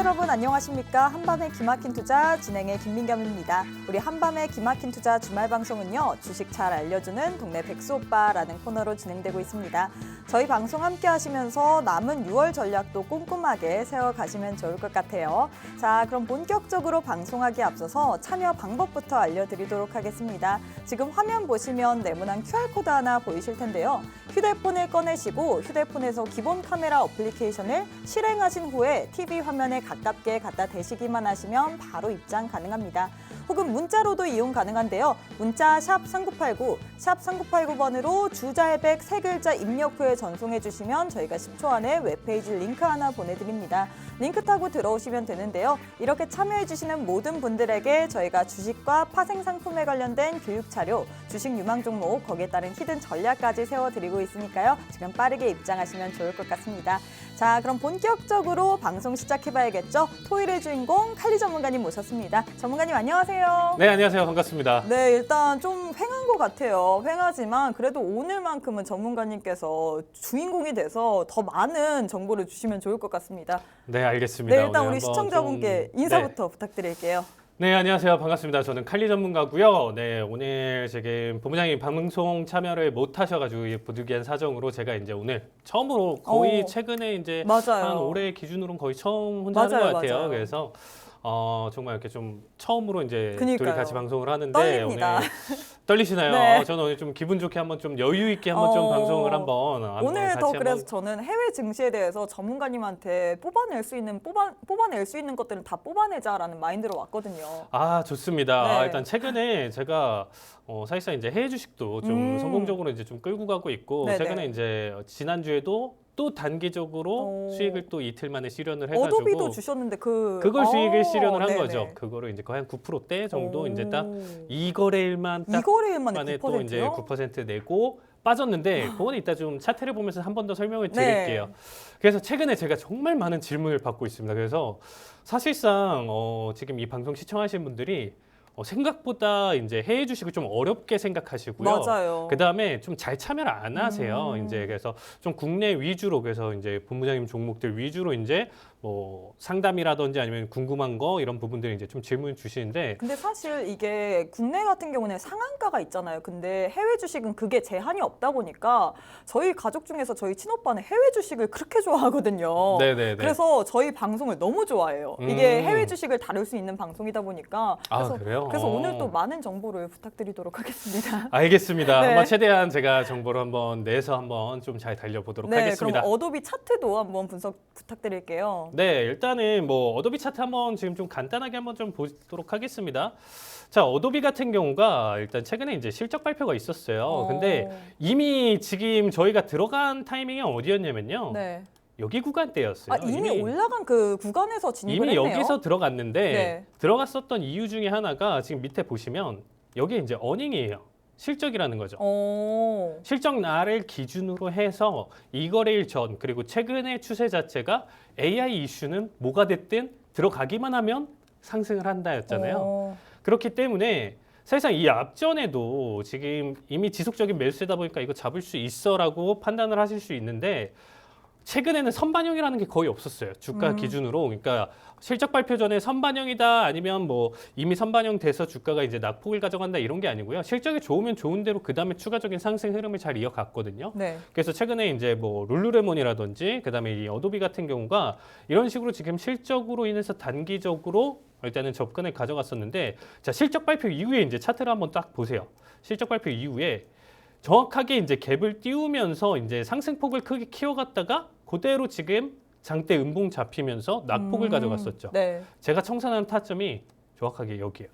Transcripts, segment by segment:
여러분 안녕하십니까? 한밤의 기막힌 투자 진행의 김민겸입니다. 우리 한밤의 기막힌 투자 주말 방송은요. 주식 잘 알려주는 동네 백수 오빠라는 코너로 진행되고 있습니다. 저희 방송 함께 하시면서 남은 6월 전략도 꼼꼼하게 세워가시면 좋을 것 같아요. 자, 그럼 본격적으로 방송하기에 앞서서 참여 방법부터 알려드리도록 하겠습니다. 지금 화면 보시면 네모난 QR코드 하나 보이실 텐데요. 휴대폰을 꺼내시고 휴대폰에서 기본 카메라 어플리케이션을 실행하신 후에 TV 화면에 가깝게 갖다 대시기만 하시면 바로 입장 가능합니다. 혹은 문자로도 이용 가능한데요. 문자 샵 3989, 샵 3989번으로 주잘백 3글자 입력 후에 전송해 주시면 저희가 10초 안에 웹페이지 링크 하나 보내드립니다. 링크 타고 들어오시면 되는데요. 이렇게 참여해 주시는 모든 분들에게 저희가 주식과 파생 상품에 관련된 교육 자료, 주식 유망 종목, 거기에 따른 히든 전략까지 세워드리고 있으니까요. 지금 빠르게 입장하시면 좋을 것 같습니다. 자, 그럼 본격적으로 방송 시작해봐야겠죠. 토요일의 주인공 칼리 전문가님 모셨습니다. 전문가님 안녕하세요. 네, 안녕하세요. 반갑습니다. 네, 일단 좀 횡한 것 같아요. 횡하지만 그래도 오늘만큼은 전문가님께서 주인공이 돼서 더 많은 정보를 주시면 좋을 것 같습니다. 네, 알겠습니다. 네, 일단 우리 시청자분께 인사부터 부탁드릴게요. 네, 안녕하세요. 반갑습니다. 저는 칼리 전문가고요. 네, 오늘 지금 본부장님 방송 참여를 못 하셔가지고 부득이한 사정으로 제가 이제 오늘 처음으로 거의 최근에 이제 맞아요. 한 올해 기준으로는 거의 처음 혼자 하는 것 같아요. 맞아요. 그래서 정말 이렇게 좀 처음으로 이제 그러니까요. 둘이 같이 방송을 하는데 떨립니다. 오늘 떨리시나요? 네. 저는 오늘 좀 기분 좋게 한번 좀 여유 있게 한번 좀 방송을 한번 오늘 같이 더 그래서 한번 저는 해외 증시에 대해서 전문가님한테 뽑아낼 수 있는 것들은 다 뽑아내자라는 마인드로 왔거든요. 아, 좋습니다. 네. 일단 최근에 제가 사실상 이제 해외 주식도 좀 성공적으로 이제 좀 끌고 가고 있고 네네. 최근에 이제 지난주에도 또 단기적으로 수익을 또 이틀 만에 실현을 해가지고 어도비도 주셨는데 그걸 수익을 실현을 한 네네. 거죠. 그거를 이제 거의 한 9%대 정도 이제 딱 이거래일만 딱 이거래일만에 만에 9%요? 또 이제 9% 내고 빠졌는데 그거는 이따 좀 차트를 보면서 한 번 더 설명을 드릴게요. 네. 그래서 최근에 제가 정말 많은 질문을 받고 있습니다. 그래서 사실상 지금 이 방송 시청하시는 분들이 생각보다 이제 해외 주식을 좀 어렵게 생각하시고요. 맞아요. 그다음에 좀 잘 참여를 안 하세요. 이제 그래서 좀 국내 위주로 그래서 이제 본부장님 종목들 위주로 이제 뭐 상담이라든지 아니면 궁금한 거 이런 부분들 이제 좀 질문 주시는데 근데 사실 이게 국내 같은 경우는 상한가가 있잖아요. 근데 해외 주식은 그게 제한이 없다 보니까 저희 가족 중에서 저희 친오빠는 해외 주식을 그렇게 좋아하거든요. 네네네. 그래서 저희 방송을 너무 좋아해요. 이게 해외 주식을 다룰 수 있는 방송이다 보니까 아, 그래요? 그래서 오늘 또 많은 정보를 부탁드리도록 하겠습니다. 알겠습니다. 네. 한번 최대한 제가 정보를 한번 내서 한번 좀 잘 달려보도록 네, 하겠습니다. 그럼 어도비 차트도 한번 분석 부탁드릴게요. 네, 일단은 뭐 어도비 차트 한번 지금 좀 간단하게 한번 좀 보도록 하겠습니다. 자, 어도비 같은 경우가 일단 최근에 이제 실적 발표가 있었어요. 근데 이미 지금 저희가 들어간 타이밍이 어디였냐면요. 네. 여기 구간대였어요. 이미 올라간 그 구간에서 진입을 이미 했네요. 여기서 들어갔는데 네. 들어갔었던 이유 중에 하나가 지금 밑에 보시면 여기 이제 어닝이에요. 실적이라는 거죠. 실적 날을 기준으로 해서 이거래일 전 그리고 최근의 추세 자체가 AI 이슈는 뭐가 됐든 들어가기만 하면 상승을 한다였잖아요. 그렇기 때문에 사실상 이 앞전에도 지금 이미 지속적인 매수세다 보니까 이거 잡을 수 있어라고 판단을 하실 수 있는데 최근에는 선반영이라는 게 거의 없었어요. 주가 기준으로. 그러니까 실적 발표 전에 선반영이다 아니면 뭐 이미 선반영 돼서 주가가 이제 낙폭을 가져간다 이런 게 아니고요. 실적이 좋으면 좋은 대로 그다음에 추가적인 상승 흐름을 잘 이어갔거든요. 네. 그래서 최근에 이제 뭐 룰루레몬이라든지 그다음에 이 어도비 같은 경우가 이런 식으로 지금 실적으로 인해서 단기적으로 일단은 접근을 가져갔었는데 자, 실적 발표 이후에 이제 차트를 한번 딱 보세요. 실적 발표 이후에 정확하게 이제 갭을 띄우면서 이제 상승폭을 크게 키워갔다가 그대로 지금 장대 음봉 잡히면서 낙폭을 가져갔었죠. 네. 제가 청산한 타점이 정확하게 여기예요.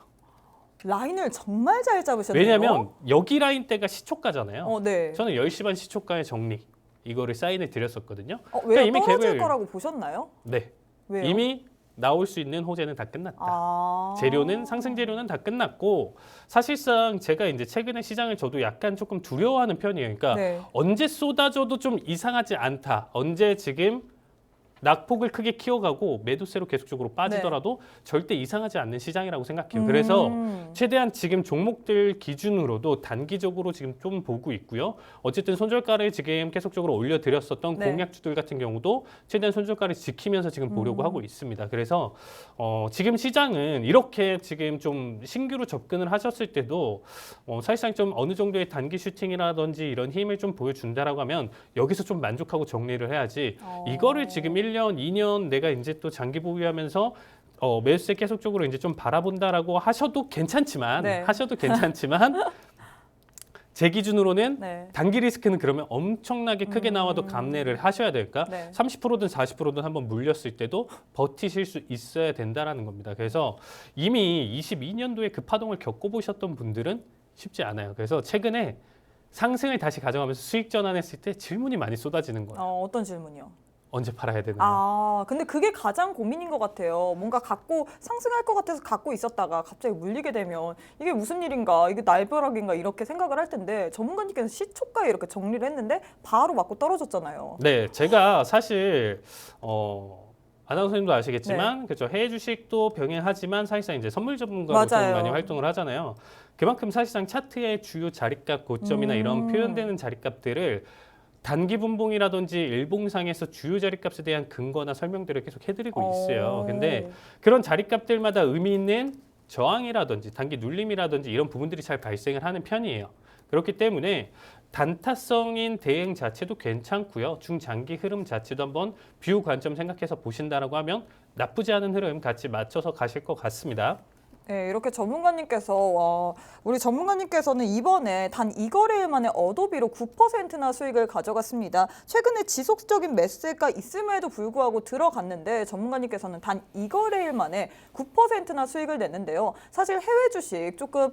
라인을 정말 잘 잡으셨네요. 왜냐하면 여기 라인대가 시초가잖아요. 네. 저는 10시 반 시초가의 정리 이거를 사인을 드렸었거든요. 왜요? 이미 떨어질 갭을 거라고 보셨나요? 네. 왜요? 이미 나올 수 있는 호재는 다 끝났다. 재료는 상승 재료는 다 끝났고 사실상 제가 이제 최근에 시장을 저도 약간 조금 두려워하는 편이에요. 그러니까 네. 언제 쏟아져도 좀 이상하지 않다. 언제 지금 낙폭을 크게 키워가고 매도세로 계속적으로 빠지더라도 절대 이상하지 않는 시장이라고 생각해요. 그래서 최대한 지금 종목들 기준으로도 단기적으로 지금 좀 보고 있고요. 어쨌든 손절가를 지금 계속적으로 올려드렸었던 공약주들 같은 경우도 최대한 손절가를 지키면서 지금 보려고 하고 있습니다. 그래서 지금 시장은 이렇게 지금 좀 신규로 접근을 하셨을 때도 사실상 좀 어느 정도의 단기 슈팅이라든지 이런 힘을 좀 보여준다라고 하면 여기서 좀 만족하고 정리를 해야지 이거를 지금 1년, 2년 내가 이제 또 장기 보유하면서 매수세 계속적으로 이제 좀 바라본다라고 하셔도 괜찮지만 제 기준으로는 단기 리스크는 그러면 엄청나게 크게 나와도 감내를 하셔야 될까? 30%든 40%든 한번 물렸을 때도 버티실 수 있어야 된다라는 겁니다. 그래서 이미 22년도에 그 파동을 겪어보셨던 분들은 쉽지 않아요. 그래서 최근에 상승을 다시 가져가면서 수익 전환했을 때 질문이 많이 쏟아지는 거예요. 어떤 질문이요? 언제 팔아야 되느냐. 근데 그게 가장 고민인 것 같아요. 뭔가 갖고 상승할 것 같아서 갖고 있었다가 갑자기 물리게 되면 이게 무슨 일인가, 이게 날벼락인가 이렇게 생각을 할 텐데 전문가님께서 시초가에 이렇게 정리를 했는데 바로 맞고 떨어졌잖아요. 네, 제가 사실 아나운서님도 아시겠지만 그렇죠. 해외 주식도 병행하지만 사실상 이제 선물 전문가로 좀 많이 활동을 하잖아요. 그만큼 사실상 차트의 주요 자리값 고점이나 이런 표현되는 자리값들을 단기 분봉이라든지 일봉상에서 주요 자리값에 대한 근거나 설명들을 계속 해드리고 있어요. 근데 그런 자리값들마다 의미 있는 저항이라든지 단기 눌림이라든지 이런 부분들이 잘 발생을 하는 편이에요. 그렇기 때문에 단타성인 대응 자체도 괜찮고요. 중장기 흐름 자체도 한번 뷰 관점 생각해서 보신다라고 하면 나쁘지 않은 흐름 같이 맞춰서 가실 것 같습니다. 네, 이렇게 전문가님께서 우리 전문가님께서는 이번에 단 2거래일 만에 어도비로 9%나 수익을 가져갔습니다. 최근에 지속적인 매수세가 있음에도 불구하고 들어갔는데 전문가님께서는 단 2거래일 만에 9%나 수익을 냈는데요. 사실 해외 주식 조금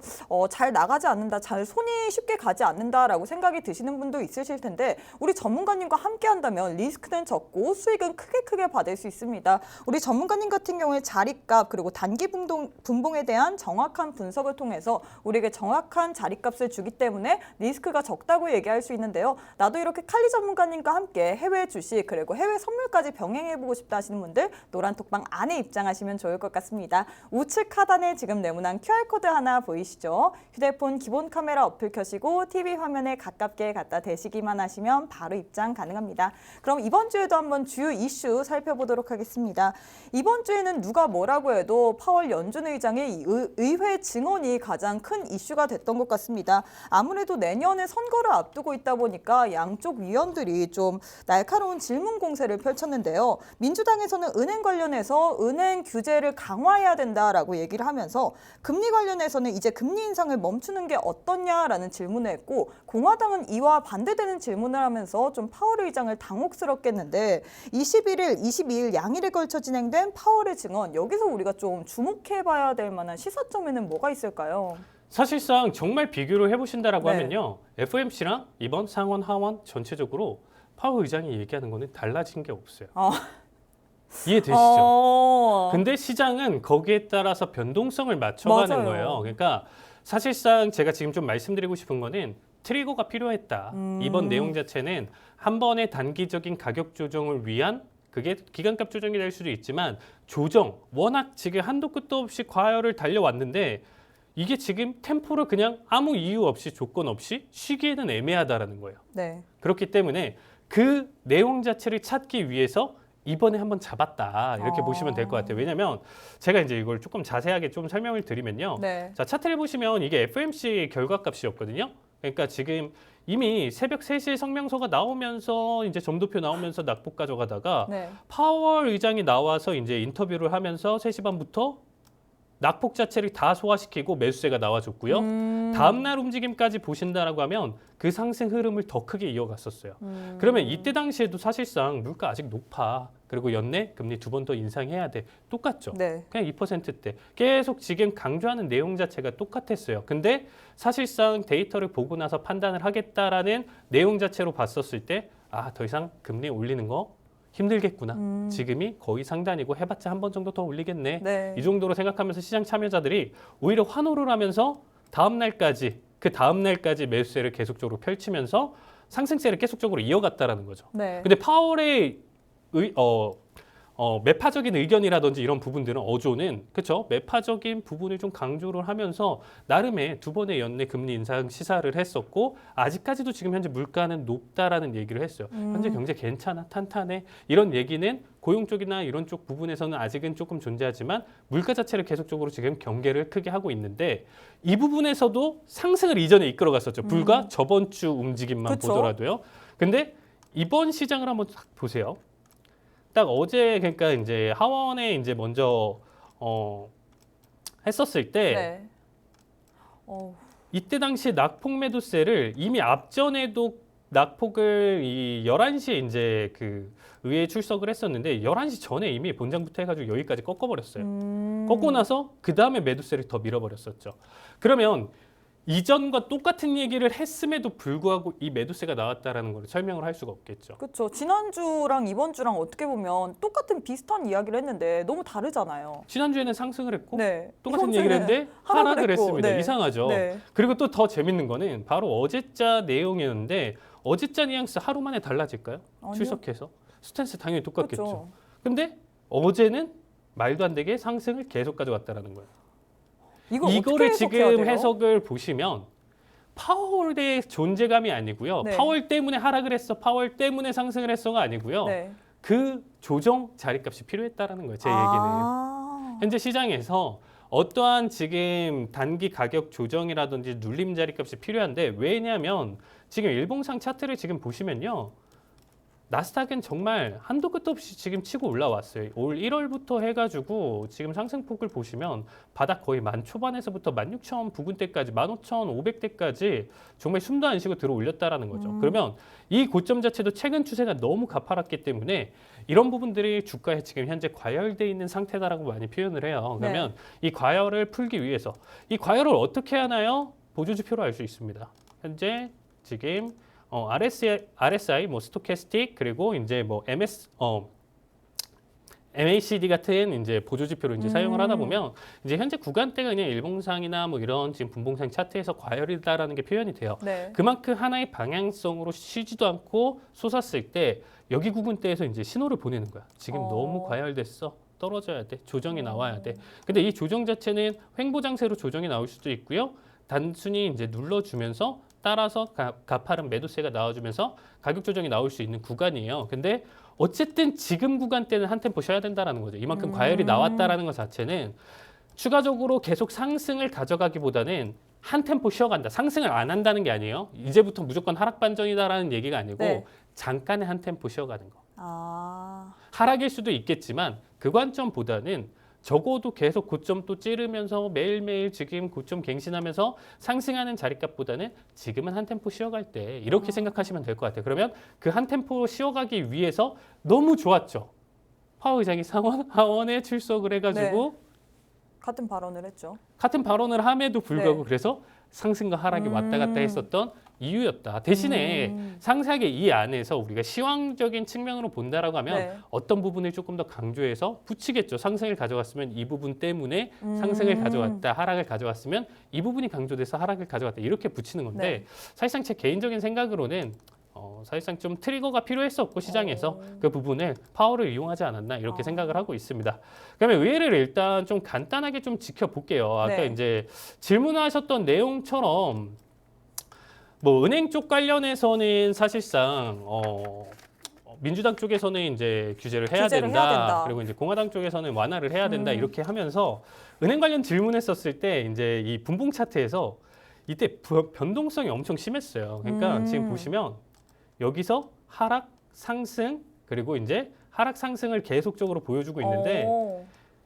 잘 나가지 않는다, 잘 손이 쉽게 가지 않는다라고 생각이 드시는 분도 있으실 텐데 우리 전문가님과 함께 한다면 리스크는 적고 수익은 크게 받을 수 있습니다. 우리 전문가님 같은 경우에 자리값 그리고 단기 분봉에 대한 정확한 분석을 통해서 우리에게 정확한 자리값을 주기 때문에 리스크가 적다고 얘기할 수 있는데요. 나도 이렇게 칼리 전문가님과 함께 해외 주식 그리고 해외 선물까지 병행해보고 싶다 하시는 분들 노란톡방 안에 입장하시면 좋을 것 같습니다. 우측 하단에 지금 네모난 QR코드 하나 보이시죠? 휴대폰 기본 카메라 어플 켜시고 TV 화면에 가깝게 갖다 대시기만 하시면 바로 입장 가능합니다. 그럼 이번 주에도 한번 주요 이슈 살펴보도록 하겠습니다. 이번 주에는 누가 뭐라고 해도 파월 연준 의장의 의회 증언이 가장 큰 이슈가 됐던 것 같습니다. 아무래도 내년에 선거를 앞두고 있다 보니까 양쪽 위원들이 좀 날카로운 질문 공세를 펼쳤는데요. 민주당에서는 은행 관련해서 은행 규제를 강화해야 된다라고 얘기를 하면서 금리 관련해서는 이제 금리 인상을 멈추는 게 어떻냐라는 질문을 했고 공화당은 이와 반대되는 질문을 하면서 좀 파월 의장을 당혹스럽게 했는데 21일, 22일 양일에 걸쳐 진행된 파월의 증언 여기서 우리가 좀 주목해봐야 될 만한 시사점에는 뭐가 있을까요? 사실상 정말 비교를 해보신다라고 하면요. FOMC랑 이번 상원 하원 전체적으로 파월 의장이 얘기하는 거는 달라진 게 없어요. 이해되시죠? 근데 시장은 거기에 따라서 변동성을 맞춰가는 거예요. 그러니까 사실상 제가 지금 좀 말씀드리고 싶은 거는 트리거가 필요했다. 이번 내용 자체는 한 번의 단기적인 가격 조정을 위한 그게 기간값 조정이 될 수도 있지만 조정, 워낙 지금 한도 끝도 없이 과열을 달려왔는데 이게 지금 템포를 그냥 아무 이유 없이 조건 없이 쉬기에는 애매하다라는 거예요. 그렇기 때문에 그 내용 자체를 찾기 위해서 이번에 한번 잡았다 이렇게 보시면 될 것 같아요. 왜냐하면 제가 이제 이걸 조금 자세하게 좀 설명을 드리면요. 자, 차트를 보시면 이게 FOMC 결과값이었거든요. 그러니까 지금 이미 새벽 3시에 성명서가 나오면서 이제 점도표 나오면서 낙폭 가져가다가 파월 의장이 나와서 이제 인터뷰를 하면서 3시 반부터 낙폭 자체를 다 소화시키고 매수세가 나와줬고요. 다음 날 움직임까지 보신다라고 하면 그 상승 흐름을 더 크게 이어갔었어요. 그러면 이때 당시에도 사실상 물가 아직 높아. 그리고 연내 금리 2번 더 인상해야 돼. 똑같죠. 그냥 2%대. 계속 지금 강조하는 내용 자체가 똑같았어요. 근데 사실상 데이터를 보고 나서 판단을 하겠다라는 내용 자체로 봤었을 때 더 이상 금리 올리는 거 힘들겠구나. 지금이 거의 상단이고 해봤자 한 번 정도 더 올리겠네. 이 정도로 생각하면서 시장 참여자들이 오히려 환호를 하면서 다음 날까지 매수세를 계속적으로 펼치면서 상승세를 계속적으로 이어갔다라는 거죠. 근데 파월의 매파적인 의견이라든지 이런 부분들은 어조는 그렇죠. 매파적인 부분을 좀 강조를 하면서 나름의 두 번의 연내 금리 인상 시사를 했었고 아직까지도 지금 현재 물가는 높다라는 얘기를 했어요. 현재 경제 괜찮아, 탄탄해 이런 얘기는 고용 쪽이나 이런 쪽 부분에서는 아직은 조금 존재하지만 물가 자체를 계속적으로 지금 경계를 크게 하고 있는데 이 부분에서도 상승을 이전에 이끌어갔었죠. 불과 저번 주 움직임만 그쵸? 보더라도요. 근데 이번 시장을 한번 딱 보세요. 딱 어제 그러니까 이제 하원에 이제 먼저 했었을 때 네. 어, 이때 당시 낙폭 매도세를 이미 앞전에도 낙폭을 이 11시에 이제 그 의회에 출석을 했었는데 11시 전에 이미 본장부터 해가지고 여기까지 꺾어버렸어요. 꺾고 나서 그 다음에 매도세를 더 밀어버렸었죠. 그러면 이전과 똑같은 얘기를 했음에도 불구하고 이 매도세가 나왔다라는 걸 설명을 할 수가 없겠죠. 그렇죠. 지난주랑 이번 주랑 어떻게 보면 똑같은 비슷한 이야기를 했는데 너무 다르잖아요. 지난주에는 상승을 했고 네. 똑같은 이번 얘기를 주는 했는데 하락을 하락을 했고, 했습니다. 네. 이상하죠. 네. 그리고 또 더 재밌는 거는 바로 어제자 내용이었는데 어제자 뉘앙스 하루 만에 달라질까요? 아니요. 출석해서 스탠스 당연히 똑같겠죠. 그렇죠. 근데 어제는 말도 안 되게 상승을 계속 가져갔다라는 거예요. 이거를 이거를 지금 해석을 보시면 파월의 존재감이 아니고요. 네. 파월 때문에 하락을 했어, 파월 때문에 상승을 했어가 아니고요. 네. 그 조정 자리값이 필요했다라는 거예요. 제 얘기는. 아. 현재 시장에서 어떠한 지금 단기 가격 조정이라든지 눌림 자리값이 필요한데 왜냐하면 지금 일봉상 차트를 지금 보시면요. 나스닥은 정말 한도 끝도 없이 지금 치고 올라왔어요. 올 1월부터 해가지고 지금 상승폭을 보시면 바닥 거의 만 초반에서부터 16,000 부근대까지 15,500대까지 정말 숨도 안 쉬고 들어 올렸다라는 거죠. 그러면 이 고점 자체도 최근 추세가 너무 가파랐기 때문에 이런 부분들이 주가에 지금 현재 과열돼 있는 상태다라고 많이 표현을 해요. 그러면 이 과열을 풀기 위해서 이 과열을 어떻게 하나요? 보조지표로 알 수 있습니다. 현재 지금 RSI, 뭐 스토캐스틱 그리고 이제 뭐 MACD 같은 이제 보조지표를 이제 사용을 하다 보면 이제 현재 구간대가 그냥 일봉상이나 뭐 이런 지금 분봉상 차트에서 과열이다라는 게 표현이 돼요. 네. 그만큼 하나의 방향성으로 쉬지도 않고 솟았을 때 여기 구간대에서 이제 신호를 보내는 거야. 지금 너무 과열됐어. 떨어져야 돼. 조정이 나와야 돼. 근데 이 조정 자체는 횡보장세로 조정이 나올 수도 있고요. 단순히 이제 눌러주면서 따라서 가파른 매도세가 나와주면서 가격 조정이 나올 수 있는 구간이에요. 근데 어쨌든 지금 구간대는 한 템포 쉬어야 된다라는 거죠. 이만큼 과열이 나왔다라는 것 자체는 추가적으로 계속 상승을 가져가기보다는 한 템포 쉬어간다. 상승을 안 한다는 게 아니에요. 이제부터 무조건 하락 반전이다라는 얘기가 아니고 네. 잠깐의 한 템포 쉬어가는 거. 아. 하락일 수도 있겠지만 그 관점보다는 적어도 계속 고점 또 찌르면서 매일매일 지금 고점 갱신하면서 상승하는 자리값보다는 지금은 한 템포 쉬어갈 때 이렇게 생각하시면 될 것 같아요. 그러면 그 한 템포 쉬어가기 위해서 너무 좋았죠. 파월 의장이 하원에 출석을 해가지고 같은 발언을 했죠. 같은 발언을 함에도 불구하고 네. 그래서 상승과 하락이 왔다 갔다 했었던 이유였다. 대신에 상세하게 이 안에서 우리가 시황적인 측면으로 본다라고 하면 네. 어떤 부분을 조금 더 강조해서 붙이겠죠. 상승을 가져갔으면 이 부분 때문에 상승을 가져왔다. 하락을 가져왔으면 이 부분이 강조돼서 하락을 가져갔다. 이렇게 붙이는 건데 네. 사실상 제 개인적인 생각으로는 사실상 좀 트리거가 필요했었고 시장에서 그 부분을 파워를 이용하지 않았나 이렇게 생각을 하고 있습니다. 그러면 의회를 일단 좀 간단하게 좀 지켜볼게요. 아까 네. 이제 질문하셨던 내용처럼 뭐 은행 쪽 관련해서는 사실상 민주당 쪽에서는 이제 규제를 해야 된다. 그리고 이제 공화당 쪽에서는 완화를 해야 된다. 이렇게 하면서 은행 관련 질문했었을 때 이제 이 분봉 차트에서 이때 변동성이 엄청 심했어요. 그러니까 지금 보시면 여기서 하락, 상승 그리고 이제 하락 상승을 계속적으로 보여주고 있는데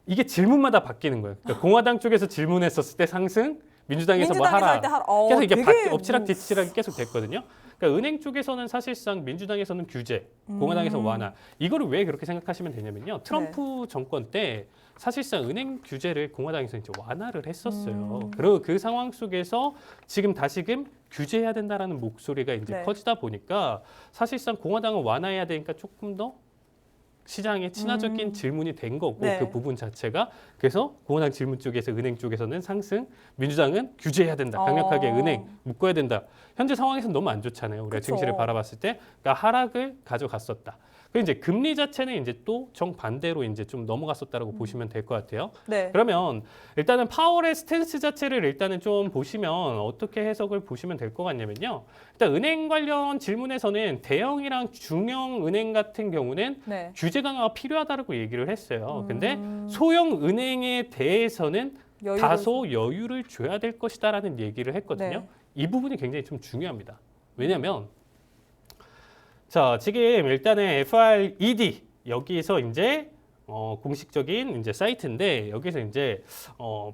이게 질문마다 바뀌는 거예요. 그러니까 공화당 쪽에서 질문했었을 때 상승, 민주당에서 뭐 하락. 계속 이게 엎치락 뒤치락이 계속 됐거든요. 그러니까 은행 쪽에서는 사실상 민주당에서는 규제, 공화당에서 완화. 이거를 왜 그렇게 생각하시면 되냐면요. 트럼프 정권 때 사실상 은행 규제를 공화당에서 이제 완화를 했었어요. 그리고 그 상황 속에서 지금 다시금 규제해야 된다라는 목소리가 이제 네. 커지다 보니까 사실상 공화당은 완화해야 되니까 조금 더 시장에 친화적인 질문이 된 거고 네. 그 부분 자체가 그래서 공헌학 질문 쪽에서 은행 쪽에서는 상승, 민주당은 규제해야 된다. 강력하게 은행 묶어야 된다. 현재 상황에서는 너무 안 좋잖아요. 우리가 그쵸. 증시를 바라봤을 때 그러니까 하락을 가져갔었다. 그 이제 금리 자체는 이제 또 정반대로 이제 좀 넘어갔었다라고 보시면 될 것 같아요. 네. 그러면 일단은 파월의 스탠스 자체를 일단은 좀 보시면 어떻게 해석을 보시면 될 것 같냐면요. 일단 은행 관련 질문에서는 대형이랑 중형 은행 같은 경우는 네. 규제 강화가 필요하다고 얘기를 했어요. 근데 소형 은행에 대해서는 다소 여유를 줘야 될 것이다라는 얘기를 했거든요. 네. 이 부분이 굉장히 좀 중요합니다. 왜냐하면 자 지금 일단은 FRED 여기서 이제 공식적인 이제 사이트인데 여기서 이제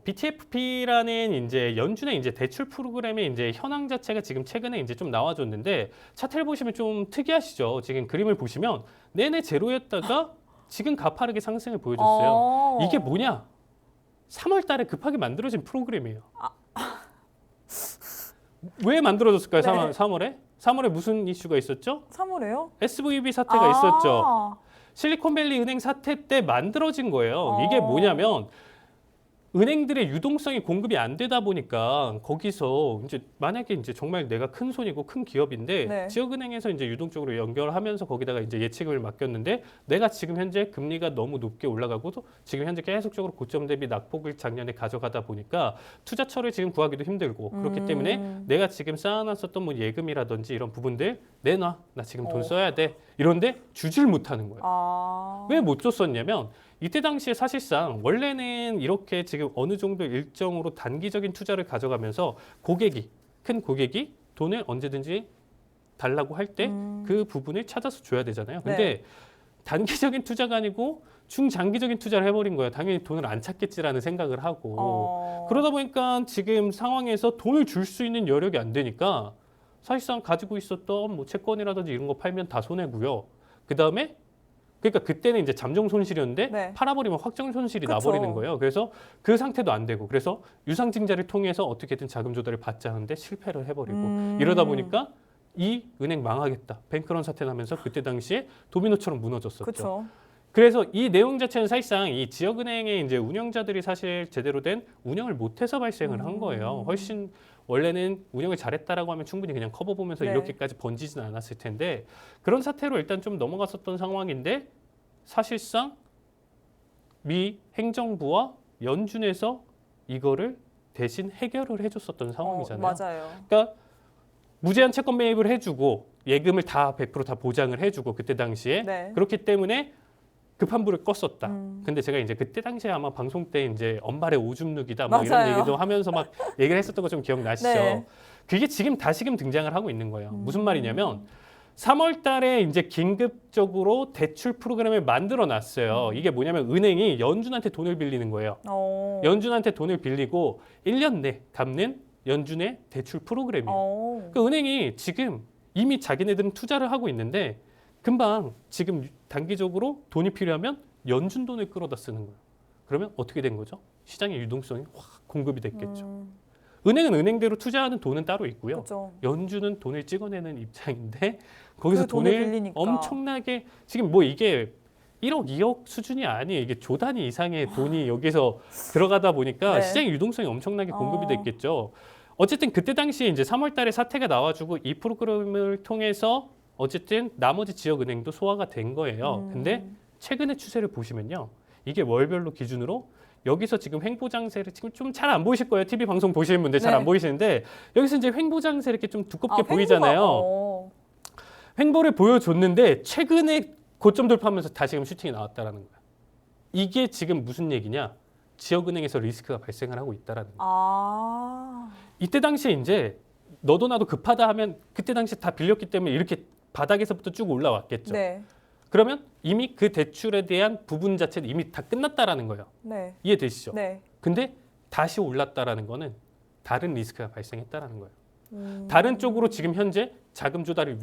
BTFP라는 이제 연준의 이제 대출 프로그램의 이제 현황 자체가 지금 최근에 이제 좀 나와줬는데 차트를 보시면 좀 특이하시죠. 지금 그림을 보시면 내내 제로였다가 지금 가파르게 상승을 보여줬어요. 이게 뭐냐? 3월 달에 급하게 만들어진 프로그램이에요. 왜 만들어졌을까요? 네. 3월에? 3월에 무슨 이슈가 있었죠? 3월에요? SVB 사태가 있었죠. 실리콘밸리 은행 사태 때 만들어진 거예요. 이게 뭐냐면 은행들의 유동성이 공급이 안 되다 보니까 거기서 이제 만약에 이제 정말 내가 큰 손이고 큰 기업인데 네. 지역은행에서 이제 유동적으로 연결하면서 거기다가 이제 예측을 맡겼는데 내가 지금 현재 금리가 너무 높게 올라가고 지금 현재 계속적으로 고점 대비 낙폭을 작년에 가져가다 보니까 투자처를 지금 구하기도 힘들고 그렇기 때문에 내가 지금 쌓아놨었던 뭐 예금이라든지 이런 부분들 내놔 나 지금 돈 써야 돼 이런데 주질 못하는 거예요. 왜 못 줬었냐면 이때 당시에 사실상 원래는 이렇게 지금 어느 정도 일정으로 단기적인 투자를 가져가면서 큰 고객이 돈을 언제든지 달라고 할 때 그 부분을 찾아서 줘야 되잖아요. 근데 네. 단기적인 투자가 아니고 중장기적인 투자를 해버린 거예요. 당연히 돈을 안 찾겠지라는 생각을 하고 그러다 보니까 지금 상황에서 돈을 줄 수 있는 여력이 안 되니까 사실상 가지고 있었던 뭐 채권이라든지 이런 거 팔면 다 손해고요. 그 다음에 그러니까 그때는 이제 잠정 손실이었는데 네. 팔아버리면 확정 손실이 그쵸. 나버리는 거예요. 그래서 그 상태도 안 되고 그래서 유상증자를 통해서 어떻게든 자금 조달을 받자 하는데 실패를 해버리고 이러다 보니까 이 은행 망하겠다. 뱅크런 사태 나면서 그때 당시에 도미노처럼 무너졌었죠. 그렇죠. 그래서 이 내용 자체는 사실상 이 지역은행의 이제 운영자들이 사실 제대로 된 운영을 못해서 발생을 한 거예요. 훨씬 원래는 운영을 잘했다라고 하면 충분히 그냥 커버 보면서 네. 이렇게까지 번지진 않았을 텐데 그런 사태로 일단 좀 넘어갔었던 상황인데 사실상 미 행정부와 연준에서 이거를 대신 해결을 해줬었던 상황이잖아요. 맞아요. 그러니까 무제한 채권 매입을 해주고 예금을 다 100% 다 보장을 해주고 그때 당시에 네. 그렇기 때문에 급한 불을 껐었다. 근데 제가 이제 그때 당시에 아마 방송 때 이제 엄발의 오줌 누기다 뭐 이런 맞아요. 얘기도 하면서 막 얘기를 했었던 거 좀 기억나시죠? 네. 그게 지금 다시금 등장을 하고 있는 거예요. 무슨 말이냐면 3월 달에 이제 긴급적으로 대출 프로그램을 만들어 놨어요. 이게 뭐냐면 은행이 연준한테 돈을 빌리는 거예요. 연준한테 돈을 빌리고 1년 내 갚는 연준의 대출 프로그램이에요. 그 은행이 지금 이미 자기네들은 투자를 하고 있는데 금방 지금 단기적으로 돈이 필요하면 연준 돈을 끌어다 쓰는 거예요. 그러면 어떻게 된 거죠? 시장의 유동성이 확 공급이 됐겠죠. 은행은 은행대로 투자하는 돈은 따로 있고요. 그렇죠. 연준은 돈을 찍어내는 입장인데 거기서 그 돈을 돈을 빌리니까. 엄청나게 지금 뭐 이게 1억, 2억 수준이 아니에요. 이게 조 단위 이상의 돈이 여기서 들어가다 보니까 네. 시장의 유동성이 엄청나게 공급이 됐겠죠. 어쨌든 그때 당시에 이제 3월 달에 사태가 나와주고 이 프로그램을 통해서 어쨌든 나머지 지역 은행도 소화가 된 거예요. 근데 최근의 추세를 보시면요. 이게 월별로 기준으로 여기서 지금 횡보장세를 지금 좀 잘 안 보이실 거예요. TV 방송 보시는 분들 잘 안 네. 보이시는데 여기서 이제 횡보장세 이렇게 좀 두껍게 횡보가- 보이잖아요. 횡보를 보여줬는데 최근에 고점 돌파하면서 다시금 슈팅이 나왔다라는 거예요. 이게 지금 무슨 얘기냐? 지역은행에서 리스크가 발생을 하고 있다라는 거예요. 이때 당시에 이제 너도 나도 급하다 하면 그때 당시에 다 빌렸기 때문에 이렇게 바닥에서부터 쭉 올라왔겠죠. 네. 그러면 이미 그 대출에 대한 부분 자체는 이미 다 끝났다라는 거예요. 네. 이해되시죠? 네. 근데 다시 올랐다라는 거는 다른 리스크가 발생했다라는 거예요. 다른 쪽으로 지금 현재 자금 조달의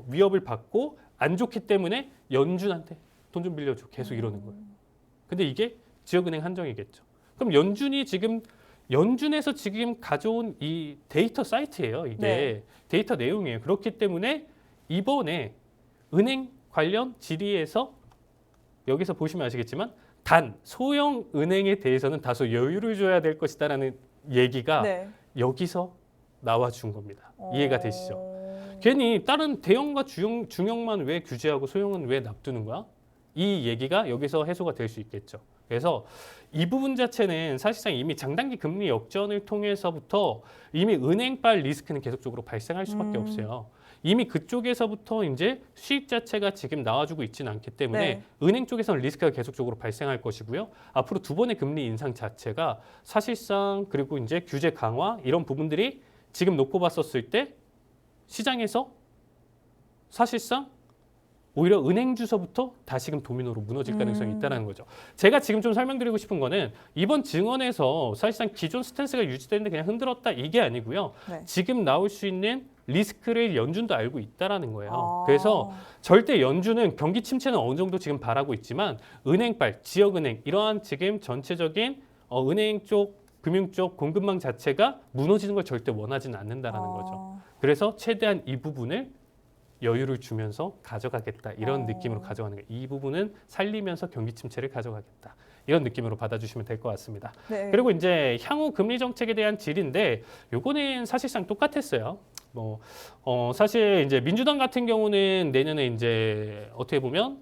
위협을 받고 안 좋기 때문에 연준한테 돈 좀 빌려줘 계속 이러는 거예요. 근데 이게 지역은행 한정이겠죠. 그럼 연준에서 지금 가져온 이 데이터 사이트예요. 이게 네. 데이터 내용이에요. 그렇기 때문에 이번에 은행 관련 질의에서 여기서 보시면 아시겠지만 단 소형 은행에 대해서는 다소 여유를 줘야 될 것이다라는 얘기가 네. 여기서 나와 준 겁니다. 이해가 되시죠? 어... 괜히 다른 대형과 중형만 왜 규제하고 소형은 왜 놔두는 거야? 이 얘기가 여기서 해소가 될 수 있겠죠. 그래서 이 부분 자체는 사실상 이미 장단기 금리 역전을 통해서부터 이미 은행발 리스크는 계속적으로 발생할 수밖에 없어요. 이미 그쪽에서부터 이제 수익 자체가 지금 나와주고 있지는 않기 때문에 네. 은행 쪽에서는 리스크가 계속적으로 발생할 것이고요. 앞으로 두 번의 금리 인상 자체가 사실상 그리고 이제 규제 강화 이런 부분들이 지금 놓고 봤었을 때 시장에서 사실상 오히려 은행 주서부터 다시금 도미노로 무너질 가능성이 있다는 거죠. 제가 지금 좀 설명드리고 싶은 거는 이번 증언에서 사실상 기존 스탠스가 유지되는데 그냥 흔들었다 이게 아니고요. 네. 지금 나올 수 있는 리스크를 연준도 알고 있다라는 거예요. 아. 그래서 절대 연준은 경기 침체는 어느 정도 지금 바라고 있지만 은행발, 지역은행 이러한 지금 전체적인 은행 쪽, 금융 쪽 공급망 자체가 무너지는 걸 절대 원하지는 않는다라는 거죠. 그래서 최대한 이 부분을 여유를 주면서 가져가겠다 이런 느낌으로 가져가는 거예요. 이 부분은 살리면서 경기 침체를 가져가겠다 이런 느낌으로 받아주시면 될 것 같습니다. 네. 그리고 이제 향후 금리 정책에 대한 질인데 요거는 사실상 똑같았어요. 사실 이제 민주당 같은 경우는 내년에 이제 어떻게 보면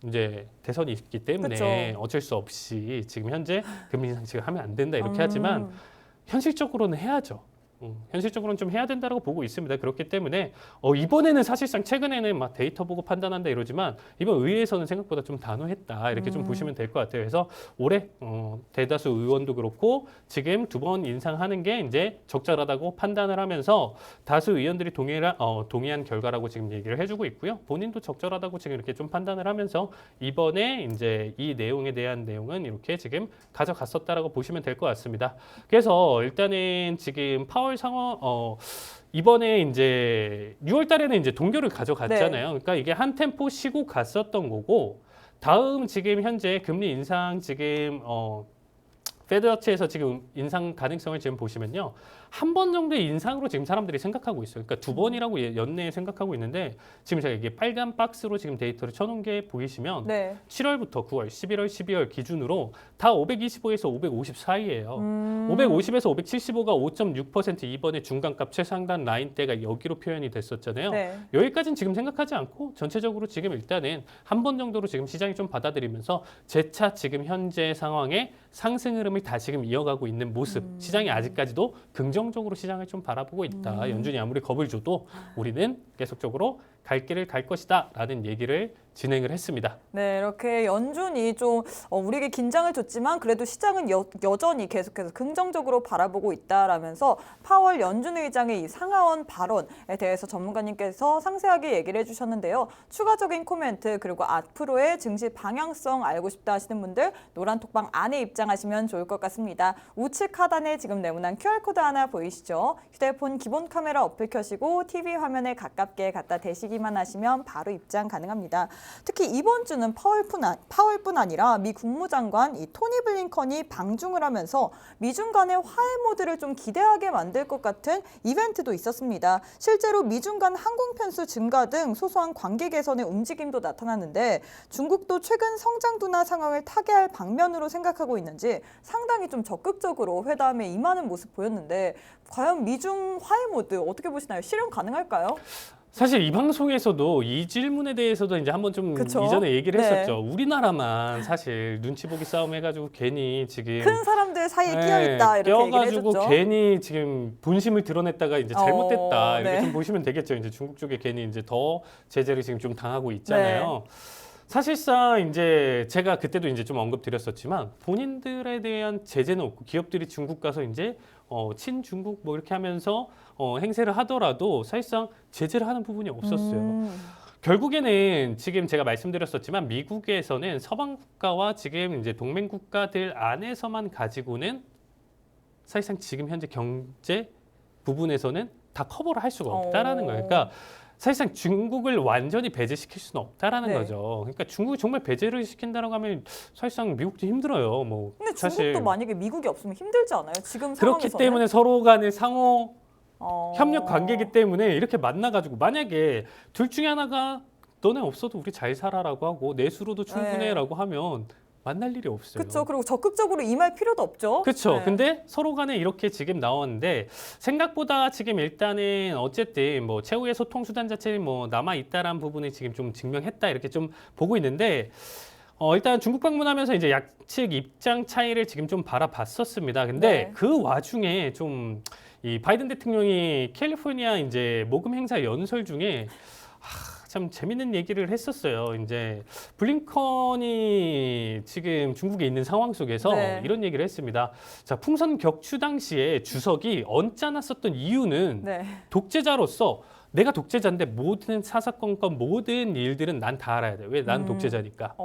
이제 대선이 있기 때문에 그쵸. 어쩔 수 없이 지금 현재 금리 인상 지금 하면 안 된다 이렇게 하지만 현실적으로는 해야죠. 현실적으로는 좀 해야 된다고 보고 있습니다. 그렇기 때문에 이번에는 사실상 최근에는 막 데이터 보고 판단한다 이러지만 이번 의회에서는 생각보다 좀 단호했다 이렇게 좀 보시면 될 것 같아요. 그래서 올해 대다수 의원도 그렇고 지금 두 번 인상하는 게 이제 적절하다고 판단을 하면서 다수 의원들이 동의한 결과라고 지금 얘기를 해주고 있고요. 본인도 적절하다고 지금 이렇게 좀 판단을 하면서 이번에 이제 이 내용에 대한 내용은 이렇게 지금 가져갔었다라고 보시면 될 것 같습니다. 그래서 일단은 지금 파월 상황 이번에 이제 6월 달에는 이제 동결을 가져갔잖아요. 네. 그러니까 이게 한 템포 쉬고 갔었던 거고 다음 지금 현재 금리 인상 지금 페드워치에서 지금 인상 가능성을 지금 보시면요. 한 번 정도의 인상으로 지금 사람들이 생각하고 있어요. 그러니까 두 번이라고 연내에 생각하고 있는데 지금 제가 이게 빨간 박스로 지금 데이터를 쳐놓은 게 보이시면 네. 7월부터 9월, 11월, 12월 기준으로 다 525에서 550 사이예요. 550에서 575가 5.6% 이번에 중간값 최상단 라인대가 여기로 표현이 됐었잖아요. 네. 여기까지는 지금 생각하지 않고 전체적으로 지금 일단은 한 번 정도로 지금 시장이 좀 받아들이면서 재차 지금 현재 상황에 상승 흐름을 다시금 이어가고 있는 모습. 시장이 아직까지도 긍정적으로 시장을 좀 바라보고 있다. 연준이 아무리 겁을 줘도 우리는 계속적으로 갈 길을 갈 것이다 라는 얘기를 진행을 했습니다. 네, 이렇게 연준이 좀 우리에게 긴장을 줬지만 그래도 시장은 여전히 계속해서 긍정적으로 바라보고 있다라면서 파월 연준 의장의 이 상하원 발언에 대해서 전문가님께서 상세하게 얘기를 해주셨는데요. 추가적인 코멘트 그리고 앞으로의 증시 방향성 알고 싶다 하시는 분들 노란톡방 안에 입장하시면 좋을 것 같습니다. 우측 하단에 지금 네모난 QR코드 하나 보이시죠? 휴대폰 기본 카메라 어플 켜시고 TV 화면에 가깝게 갖다 대시기만 하시면 바로 입장 가능합니다. 특히 이번 주는 파월뿐 아니라 미 국무장관 이 토니 블링컨이 방중을 하면서 미중 간의 화해 모드를 좀 기대하게 만들 것 같은 이벤트도 있었습니다. 실제로 미중 간 항공 편수 증가 등 소소한 관계 개선의 움직임도 나타났는데 중국도 최근 성장 둔화 상황을 타개할 방면으로 생각하고 있는지 상당히 좀 적극적으로 회담에 임하는 모습 보였는데 과연 미중 화해 모드 어떻게 보시나요? 실현 가능할까요? 사실 이 방송에서도 이 질문에 대해서도 이제 한번 좀 그쵸? 이전에 얘기를 네. 했었죠. 우리나라만 사실 눈치 보기 싸움 해가지고 괜히 지금 큰 사람들 사이에 끼어있다 이렇게 얘기를 껴가지고 해줬죠. 괜히 지금 본심을 드러냈다가 이제 잘못됐다 이렇게 네. 좀 보시면 되겠죠. 이제 중국 쪽에 괜히 이제 더 제재를 지금 좀 당하고 있잖아요. 사실상 이제 제가 그때도 이제 좀 언급드렸었지만 본인들에 대한 제재는 없고 기업들이 중국 가서 이제 친중국 뭐 이렇게 하면서 행세를 하더라도 사실상 제재를 하는 부분이 없었어요. 결국에는 지금 제가 말씀드렸었지만 미국에서는 서방 국가와 지금 이제 동맹 국가들 안에서만 가지고는 사실상 지금 현재 경제 부분에서는 다 커버를 할 수가 없다라는 거예요. 그러니까 사실상 중국을 완전히 배제시킬 수는 없다라는 네. 거죠. 그러니까 중국이 정말 배제를 시킨다라고 하면 사실상 미국도 힘들어요. 뭐 근데 사실 중국도 만약에 미국이 없으면 힘들지 않아요? 지금 그렇기 상황에서는? 때문에 서로 간의 상호 어... 협력 관계이기 때문에 이렇게 만나가지고 만약에 둘 중에 하나가 너네 없어도 우리 잘 살아라고 하고 내수로도 충분해라고 하면 만날 일이 없어요. 그렇죠. 그리고 적극적으로 임할 필요도 없죠. 그렇죠. 네. 근데 서로 간에 이렇게 지금 나왔는데 생각보다 지금 일단은 어쨌든 뭐 최후의 소통 수단 자체는 뭐 남아 있다라는 부분을 지금 좀 증명했다 이렇게 좀 보고 있는데 일단 중국 방문하면서 이제 양측 입장 차이를 지금 좀 바라봤었습니다. 근데 네. 그 와중에 좀 이 바이든 대통령이 캘리포니아 이제 모금 행사 연설 중에 참 재밌는 얘기를 했었어요. 이제 블링컨이 지금 중국에 있는 상황 속에서 네. 이런 얘기를 했습니다. 자, 풍선 격추 당시에 주석이 언짢았었던 이유는 네. 독재자로서 내가 독재자인데 모든 사사건건 모든 일들은 난 다 알아야 돼. 왜? 난 독재자니까.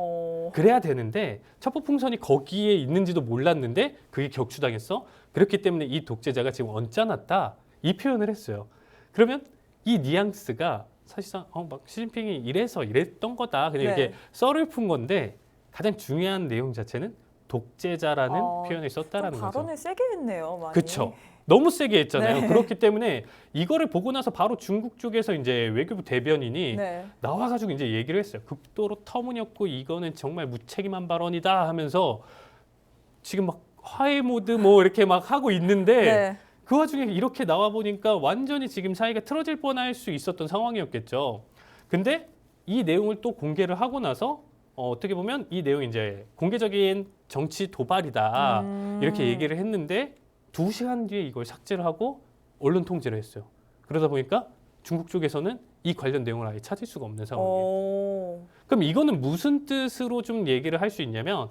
그래야 되는데 첩보풍선이 거기에 있는지도 몰랐는데 그게 격추당했어. 그렇기 때문에 이 독재자가 지금 언짢았다. 이 표현을 했어요. 그러면 이 뉘앙스가 사실상 막 시진핑이 이래서 이랬던 거다. 그냥 네. 이렇게 썰을 푼 건데 가장 중요한 내용 자체는 독재자라는 표현을 썼다라는 거죠. 발언을 세게 했네요. 많이. 그렇죠. 너무 세게 했잖아요. 네. 그렇기 때문에 이거를 보고 나서 바로 중국 쪽에서 이제 외교부 대변인이 네. 나와가지고 이제 얘기를 했어요. 극도로 터무니없고 이거는 정말 무책임한 발언이다 하면서 지금 막 화해 모드 뭐 이렇게 막 하고 있는데 네. 그 와중에 이렇게 나와 보니까 완전히 지금 사이가 틀어질 뻔할 수 있었던 상황이었겠죠. 근데 이 내용을 또 공개를 하고 나서 어떻게 보면 이 내용이 이제 공개적인 정치 도발이다 이렇게 얘기를 했는데 2시간 뒤에 이걸 삭제를 하고 언론 통제를 했어요. 그러다 보니까 중국 쪽에서는 이 관련 내용을 아예 찾을 수가 없는 상황이에요. 그럼 이거는 무슨 뜻으로 좀 얘기를 할 수 있냐면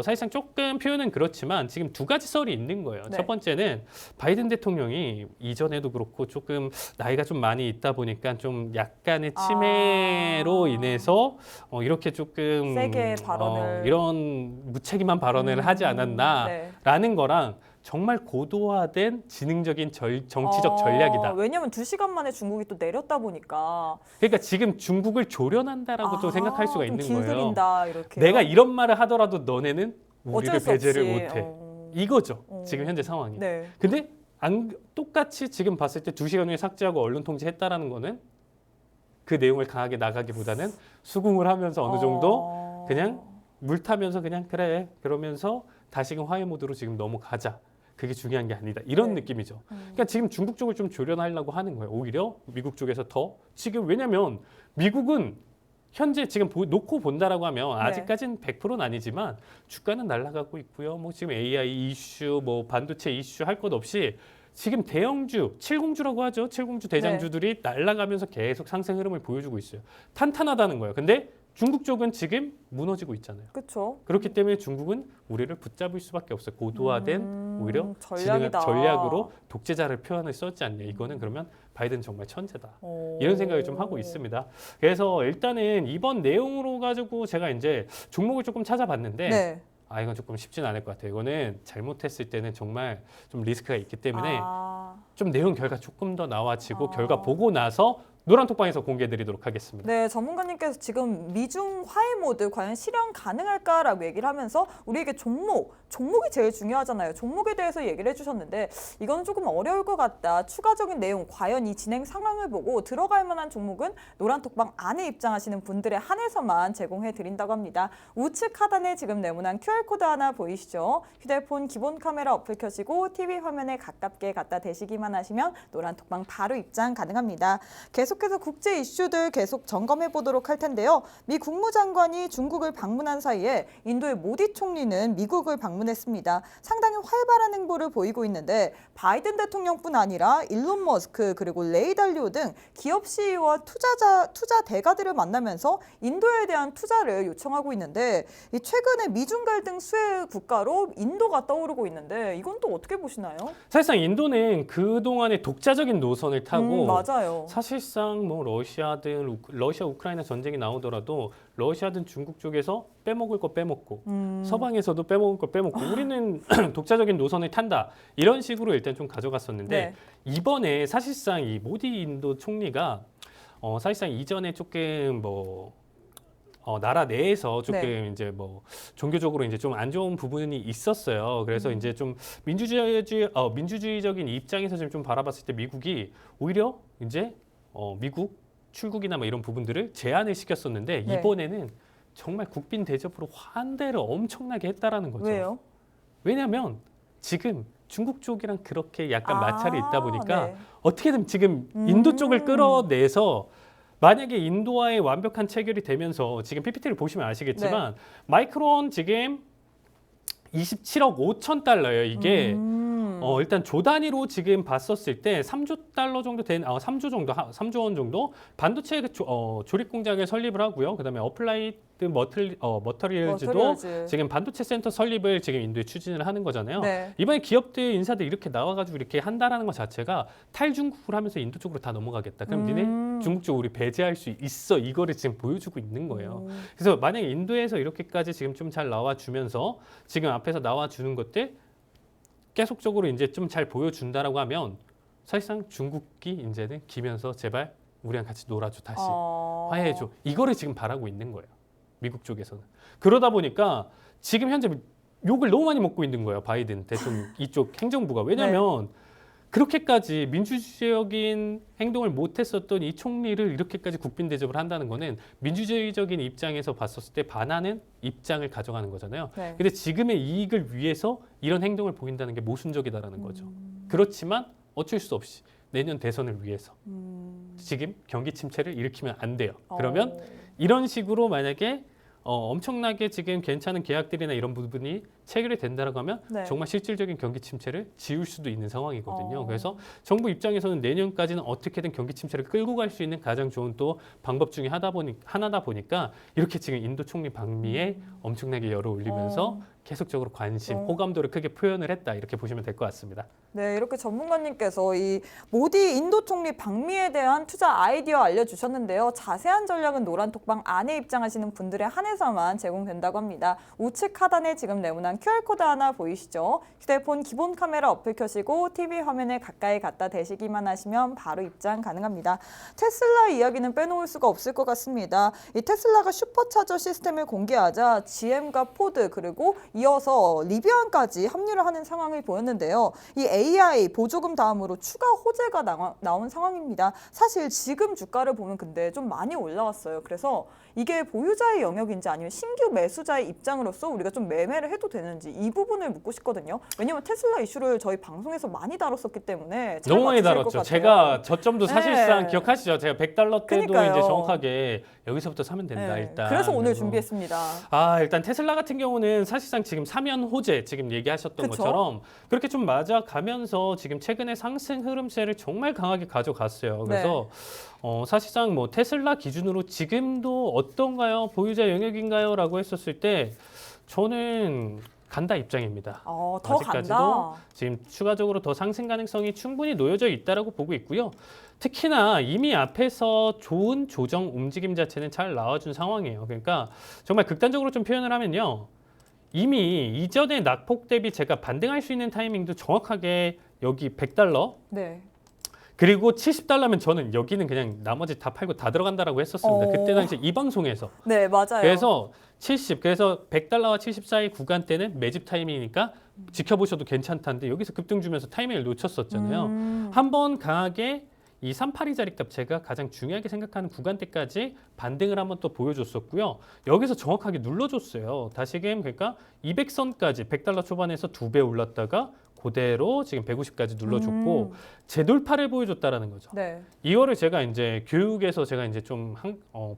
사실상 조금 표현은 그렇지만 지금 두 가지 썰이 있는 거예요. 네. 첫 번째는 바이든 대통령이 이전에도 그렇고 조금 나이가 좀 많이 있다 보니까 좀 약간의 치매로 인해서 이렇게 조금 세게 발언을 이런 무책임한 발언을 하지 않았나라는 거랑 정말 고도화된 지능적인 정치적 전략이다. 왜냐하면 2시간 만에 중국이 또 내렸다 보니까. 그러니까 지금 중국을 조련한다라고 또 생각할 수가 있는 거예요. 길들인다 이렇게. 내가 이런 말을 하더라도 너네는 우리를 배제를 못해. 이거죠. 지금 현재 상황이. 네. 근데 똑같이 지금 봤을 때 2시간 후에 삭제하고 언론 통제했다라는 거는 그 내용을 강하게 나가기보다는 수긍을 하면서 어느 정도 그냥 물 타면서 그냥 그래 그러면서 다시금 화해 모드로 지금 넘어가자. 그게 중요한 게 아니다. 이런 느낌이죠. 그러니까 지금 중국 쪽을 좀 조련하려고 하는 거예요. 오히려 미국 쪽에서 더 지금 왜냐하면 미국은 현재 지금 놓고 본다라고 하면 아직까지는 100%는 아니지만 주가는 날아가고 있고요. 뭐 지금 AI 이슈, 뭐 반도체 이슈 할 것 없이 지금 대형주, 칠공주라고 하죠. 칠공주 대장주들이 날아가면서 계속 상승 흐름을 보여주고 있어요. 탄탄하다는 거예요. 근데 중국 쪽은 지금 무너지고 있잖아요. 그렇죠. 그렇기 때문에 중국은 우리를 붙잡을 수밖에 없어요. 고도화된 오히려 전략이다. 전략으로 독재자를 표현을 썼지 않냐. 이거는 그러면 바이든 정말 천재다. 이런 생각을 좀 하고 있습니다. 그래서 일단은 이번 내용으로 가지고 제가 이제 종목을 조금 찾아봤는데 이건 조금 쉽지는 않을 것 같아요. 이거는 잘못했을 때는 정말 좀 리스크가 있기 때문에 좀 내용 결과 조금 더 나와지고 결과 보고 나서 노란톡방에서 공개해드리도록 하겠습니다. 네, 전문가님께서 지금 미중 화해 모드 과연 실현 가능할까라고 얘기를 하면서 우리에게 종목이 제일 중요하잖아요. 종목에 대해서 얘기를 해주셨는데 이거는 조금 어려울 것 같다. 추가적인 내용, 과연 이 진행 상황을 보고 들어갈 만한 종목은 노란톡방 안에 입장하시는 분들에 한해서만 제공해드린다고 합니다. 우측 하단에 지금 네모난 QR코드 하나 보이시죠? 휴대폰 기본 카메라 어플 켜시고 TV 화면에 가깝게 갖다 대시기만 하시면 노란톡방 바로 입장 가능합니다. 계속해서 국제 이슈들 계속 점검해 보도록 할 텐데요. 미 국무장관이 중국을 방문한 사이에 인도의 모디 총리는 미국을 방문했습니다. 상당히 활발한 행보를 보이고 있는데 바이든 대통령뿐 아니라 일론 머스크 그리고 레이 달리오 등 기업 CEO와 투자 대가들을 만나면서 인도에 대한 투자를 요청하고 있는데 최근에 미중 갈등 수혜 국가로 인도가 떠오르고 있는데 이건 또 어떻게 보시나요? 사실상 인도는 그동안의 독자적인 노선을 타고 맞아요. 사실상 뭐 러시아 우크라이나 전쟁이 나오더라도 러시아든 중국 쪽에서 빼먹을 거 빼먹고 서방에서도 빼먹을 거 빼먹고 우리는 독자적인 노선을 탄다 이런 식으로 일단 좀 가져갔었는데 이번에 사실상 이 모디 인도 총리가 사실상 이전에 조금 나라 내에서 조금 이제 뭐 종교적으로 이제 좀 안 좋은 부분이 있었어요. 그래서 이제 좀 민주주의적인 입장에서 좀 바라봤을 때 미국이 오히려 이제 미국 출국이나 뭐 이런 부분들을 제한을 시켰었는데 네. 이번에는 정말 국빈 대접으로 환대를 엄청나게 했다라는 거죠. 왜요? 왜냐하면 지금 중국 쪽이랑 그렇게 약간 마찰이 있다 보니까 네. 어떻게든 지금 인도 쪽을 끌어내서 만약에 인도와의 완벽한 체결이 되면서 지금 PPT를 보시면 아시겠지만 마이크론 지금 27억 5천 달러예요. 이게 일단 조 단위로 지금 봤었을 때 3조 달러 정도 된 3조 정도 3조 원 정도 반도체 조립 공장을 설립을 하고요. 그다음에 어플라이드 머터리얼즈도 지금 반도체 센터 설립을 지금 인도에 추진을 하는 거잖아요. 네. 이번에 기업들 인사들 이렇게 나와가지고 이렇게 한다라는 것 자체가 탈중국을 하면서 인도 쪽으로 다 넘어가겠다. 그럼 니네 중국 쪽 우리 배제할 수 있어. 이거를 지금 보여주고 있는 거예요. 그래서 만약에 인도에서 이렇게까지 지금 좀 잘 나와주면서 지금 앞에서 나와주는 것들 계속적으로 이제 좀 잘 보여준다라고 하면 사실상 중국이 이제는 기면서 제발 우리랑 같이 놀아줘 다시 화해해줘 이거를 지금 바라고 있는 거예요. 미국 쪽에서는. 그러다 보니까 지금 현재 욕을 너무 많이 먹고 있는 거예요. 바이든 대통령 이쪽 행정부가. 왜냐하면 그렇게까지 민주주의적인 행동을 못했었던 이 총리를 이렇게까지 국빈 대접을 한다는 거는 민주주의적인 입장에서 봤었을 때 반하는 입장을 가져가는 거잖아요. 근데 지금의 이익을 위해서 이런 행동을 보인다는 게 모순적이다라는 거죠. 그렇지만 어쩔 수 없이 내년 대선을 위해서 지금 경기 침체를 일으키면 안 돼요. 그러면 이런 식으로 만약에 엄청나게 지금 괜찮은 계약들이나 이런 부분이 체결이 된다라고 하면 정말 실질적인 경기 침체를 지울 수도 있는 상황이거든요. 그래서 정부 입장에서는 내년까지는 어떻게든 경기 침체를 끌고 갈 수 있는 가장 좋은 또 방법 중에 하나다 보니까 이렇게 지금 인도 총리 방미에 엄청나게 열을 올리면서 계속적으로 관심, 호감도를 크게 표현을 했다 이렇게 보시면 될 것 같습니다. 네, 이렇게 전문가님께서 이 모디 인도 총리 방미에 대한 투자 아이디어 알려주셨는데요. 자세한 전략은 노란톡방 안에 입장하시는 분들에 한해서만 제공된다고 합니다. 우측 하단에 지금 네모난 QR코드 하나 보이시죠? 휴대폰 기본 카메라 어플 켜시고 TV 화면에 가까이 갖다 대시기만 하시면 바로 입장 가능합니다. 테슬라 이야기는 빼놓을 수가 없을 것 같습니다. 이 테슬라가 슈퍼차저 시스템을 공개하자 GM과 포드 그리고 이어서 리비안까지 합류를 하는 상황을 보였는데요. 이 AI 보조금 다음으로 추가 호재가 나온 상황입니다. 사실 지금 주가를 보면 근데 좀 많이 올라왔어요. 그래서 이게 보유자의 영역인지 아니면 신규 매수자의 입장으로서 우리가 좀 매매를 해도 되는지 이 부분을 묻고 싶거든요. 왜냐하면 테슬라 이슈를 저희 방송에서 많이 다뤘었기 때문에 너무 많이 다뤘죠. 제가 저점도 사실상 기억하시죠? 제가 $100 때도 그러니까요. 이제 정확하게 여기서부터 사면 된다 일단. 그래서 오늘 준비했습니다. 일단 테슬라 같은 경우는 사실상 지금 사면 호재 지금 얘기하셨던 것처럼 그렇게 좀 맞아가면서 지금 최근에 상승 흐름세를 정말 강하게 가져갔어요. 그래서 사실상 뭐 테슬라 기준으로 지금도 어떤가요? 보유자 영역인가요? 라고 했었을 때 저는 간다 입장입니다. 더 아직까지도 간다. 지금 추가적으로 더 상승 가능성이 충분히 놓여져 있다라고 보고 있고요. 특히나 이미 앞에서 좋은 조정 움직임 자체는 잘 나와준 상황이에요. 그러니까 정말 극단적으로 좀 표현을 하면요. 이미 이전의 낙폭 대비 제가 반등할 수 있는 타이밍도 정확하게 여기 $100 그리고 $70면 저는 여기는 그냥 나머지 다 팔고 다 들어간다라고 했었습니다. 그때 당시 이 방송에서. 네, 맞아요. 그래서 그래서 $100와 70 사이 구간대는 매집 타이밍이니까 지켜보셔도 괜찮다는데 여기서 급등 주면서 타이밍을 놓쳤었잖아요. 한번 강하게 이 382 자리값 제가 가장 중요하게 생각하는 구간대까지 반등을 한번 또 보여줬었고요. 여기서 정확하게 눌러줬어요. 다시금 그러니까 200선까지 $100 초반에서 2배 올랐다가 그대로 지금 150까지 눌러줬고 재돌파를 보여줬다라는 거죠. 이거를 제가 이제 교육에서 제가 이제 좀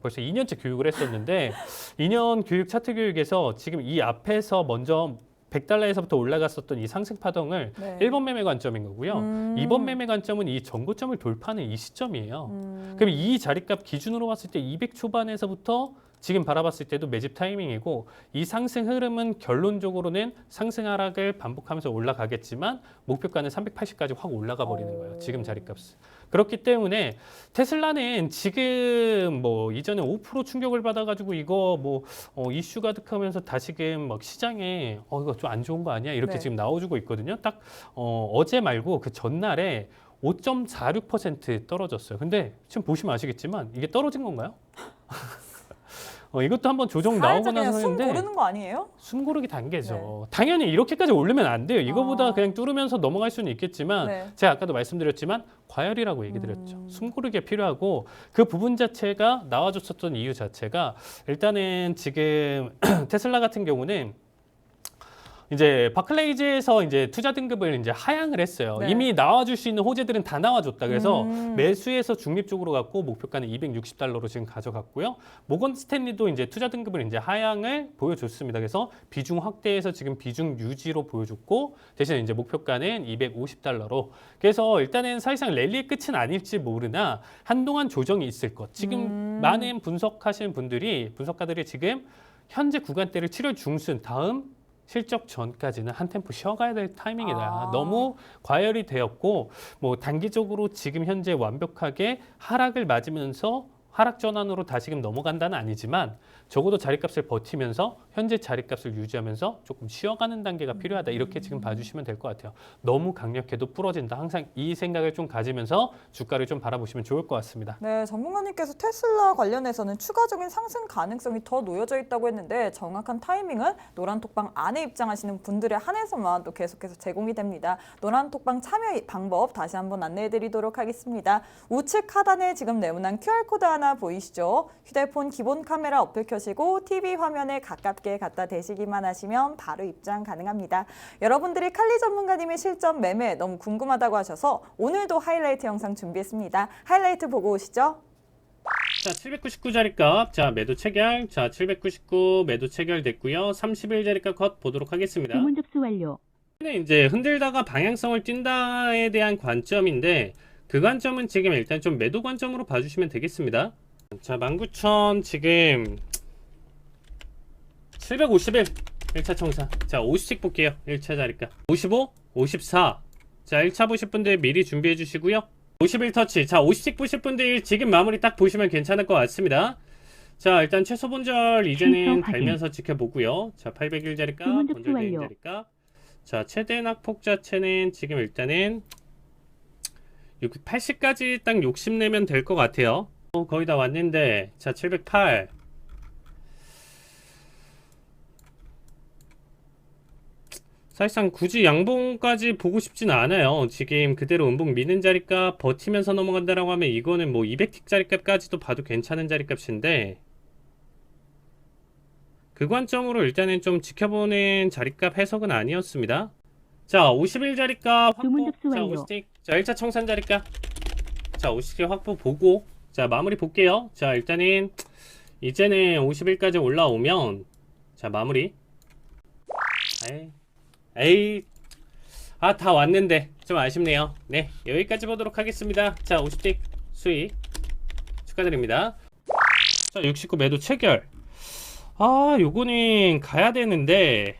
벌써 2년째 교육을 했었는데 2년 교육 차트 교육에서 지금 이 앞에서 먼저 $100에서부터 올라갔었던 이 상승 파동을 1번 매매 관점인 거고요. 2번 매매 관점은 이 전고점을 돌파하는 이 시점이에요. 그럼 이 자리값 기준으로 봤을 때 200 초반에서부터 지금 바라봤을 때도 매집 타이밍이고 이 상승 흐름은 결론적으로는 상승 하락을 반복하면서 올라가겠지만 목표가는 380까지 확 올라가 버리는 거예요. 지금 자리값은. 그렇기 때문에 테슬라는 지금 뭐 이전에 5% 충격을 받아가지고 이거 뭐 이슈 가득하면서 다시금 막 시장에 이거 좀 안 좋은 거 아니야 이렇게 지금 나와주고 있거든요. 딱 어제 말고 그 전날에 5.46% 떨어졌어요. 근데 지금 보시면 아시겠지만 이게 떨어진 건가요? 이것도 한번 조정 살짝 나오거나 그냥 숨 하는데 고르는 거 아니에요? 숨 고르기 단계죠. 당연히 이렇게까지 오르면 안 돼요. 이거보다 그냥 뚫으면서 넘어갈 수는 있겠지만 네. 제가 아까도 말씀드렸지만 과열이라고 얘기 드렸죠. 숨 고르기가 필요하고 그 부분 자체가 나와줬었던 이유 자체가 일단은 지금 테슬라 같은 경우는 이제 바클레이즈에서 이제 투자 등급을 이제 하향을 했어요. 네. 이미 나와줄 수 있는 호재들은 다 나와줬다. 그래서 매수에서 중립적으로 갔고 목표가는 $260로 지금 가져갔고요. 모건 스탠리도 이제 투자 등급을 이제 하향을 보여줬습니다. 그래서 비중 확대해서 지금 비중 유지로 보여줬고 대신 이제 목표가는 $250로. 그래서 일단은 사실상 랠리의 끝은 아닐지 모르나 한동안 조정이 있을 것. 지금 많은 분석가들이 지금 현재 구간대를 7월 중순 다음 실적 전까지는 한 템포 쉬어가야 될 타이밍이다. 너무 과열이 되었고 뭐 단기적으로 지금 현재 완벽하게 하락을 맞으면서 하락 전환으로 다시금 넘어간다는 아니지만 적어도 자리값을 버티면서 현재 자리값을 유지하면서 조금 쉬어가는 단계가 필요하다. 이렇게 지금 봐주시면 될 것 같아요. 너무 강력해도 부러진다. 항상 이 생각을 좀 가지면서 주가를 좀 바라보시면 좋을 것 같습니다. 네, 전문가님께서 테슬라 관련해서는 추가적인 상승 가능성이 더 놓여져 있다고 했는데 정확한 타이밍은 노란톡방 안에 입장하시는 분들에 한해서만 또 계속해서 제공이 됩니다. 노란톡방 참여 방법 다시 한번 안내해드리도록 하겠습니다. 우측 하단에 지금 네모난 QR코드 하나 보이시죠? 휴대폰 기본 카메라 어플 켜시고 TV 화면에 가깝게 갖다 대시기만 하시면 바로 입장 가능합니다. 여러분들이 칼리 전문가님의 실전 매매 너무 궁금하다고 하셔서 오늘도 하이라이트 영상 준비했습니다. 하이라이트 보고 오시죠. 자, 799자리값. 자, 매도 체결. 자, 799 매도 체결됐고요. 31자리값 컷 보도록 하겠습니다. 주문 접수 완료. 이제 흔들다가 방향성을 띈다에 대한 관점인데 그 관점은 지금 일단 좀 매도 관점으로 봐주시면 되겠습니다. 자, 19,000 지금 751 1차 청산. 자, 50씩 볼게요. 1차 자리값 55, 54. 자, 1차 보실 분들 미리 준비해 주시고요. 51 터치. 자, 50씩 보실 분들 지금 마무리 딱 보시면 괜찮을 것 같습니다. 자, 일단 최소 본절 이제는 달면서 지켜보고요. 자, 801 자리값, 본절 대행 자리값. 자, 최대 낙폭 자체는 지금 일단은 80까지 딱 욕심내면 될 것 같아요. 거의 다 왔는데, 자, 708. 사실상 굳이 양봉까지 보고 싶진 않아요. 지금 그대로 음봉 미는 자리값 버티면서 넘어간다라고 하면 이거는 뭐 200틱 자리값까지도 봐도 괜찮은 자리값인데 그 관점으로 일단은 좀 지켜보는 자리값 해석은 아니었습니다. 자, 51 자리값 확보. 자, 50틱. 자, 1차 청산 자리값. 자, 50틱 확보 보고 자, 마무리 볼게요. 자, 일단은 이제는 51까지 올라오면 자, 마무리. 다 왔는데 좀 아쉽네요. 네, 여기까지 보도록 하겠습니다. 자, 50틱 수익 축하드립니다. 자, 69 매도 체결. 요거는 가야 되는데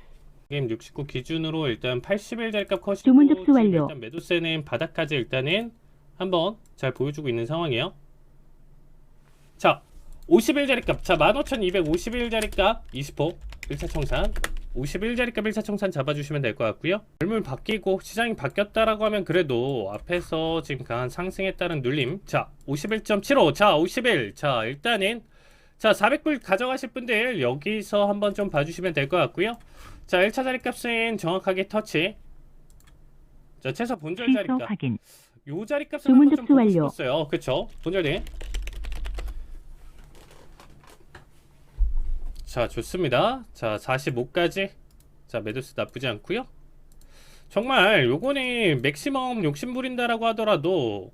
지금 69 기준으로 일단 81 자리값 컷이고 주문 접수 완료. 일단 매도세는 바닥까지 일단은 한번 잘 보여주고 있는 상황이에요. 자, 51 자리값. 자, 15,251 자리값 20호 1차 청산. 51 자리값 1차 청산 잡아주시면 될 것 같고요. 물물 바뀌고 시장이 바뀌었다라고 하면 그래도 앞에서 지금 강한 상승에 따른 눌림. 자, 51.75. 자, 51. 자, 일단은 자, 400불 가져가실 분들 여기서 한번 좀 봐주시면 될 것 같고요. 자, 1차 자리값은 정확하게 터치. 자, 최소 본절 자리값. 확인. 요 자리값은 한번 좀 보고 완료. 싶었어요. 그쵸? 본절대. 자, 좋습니다. 자, 45까지. 자, 매도수 나쁘지 않고요. 정말 요거는 맥시멈 욕심 부린다라고 하더라도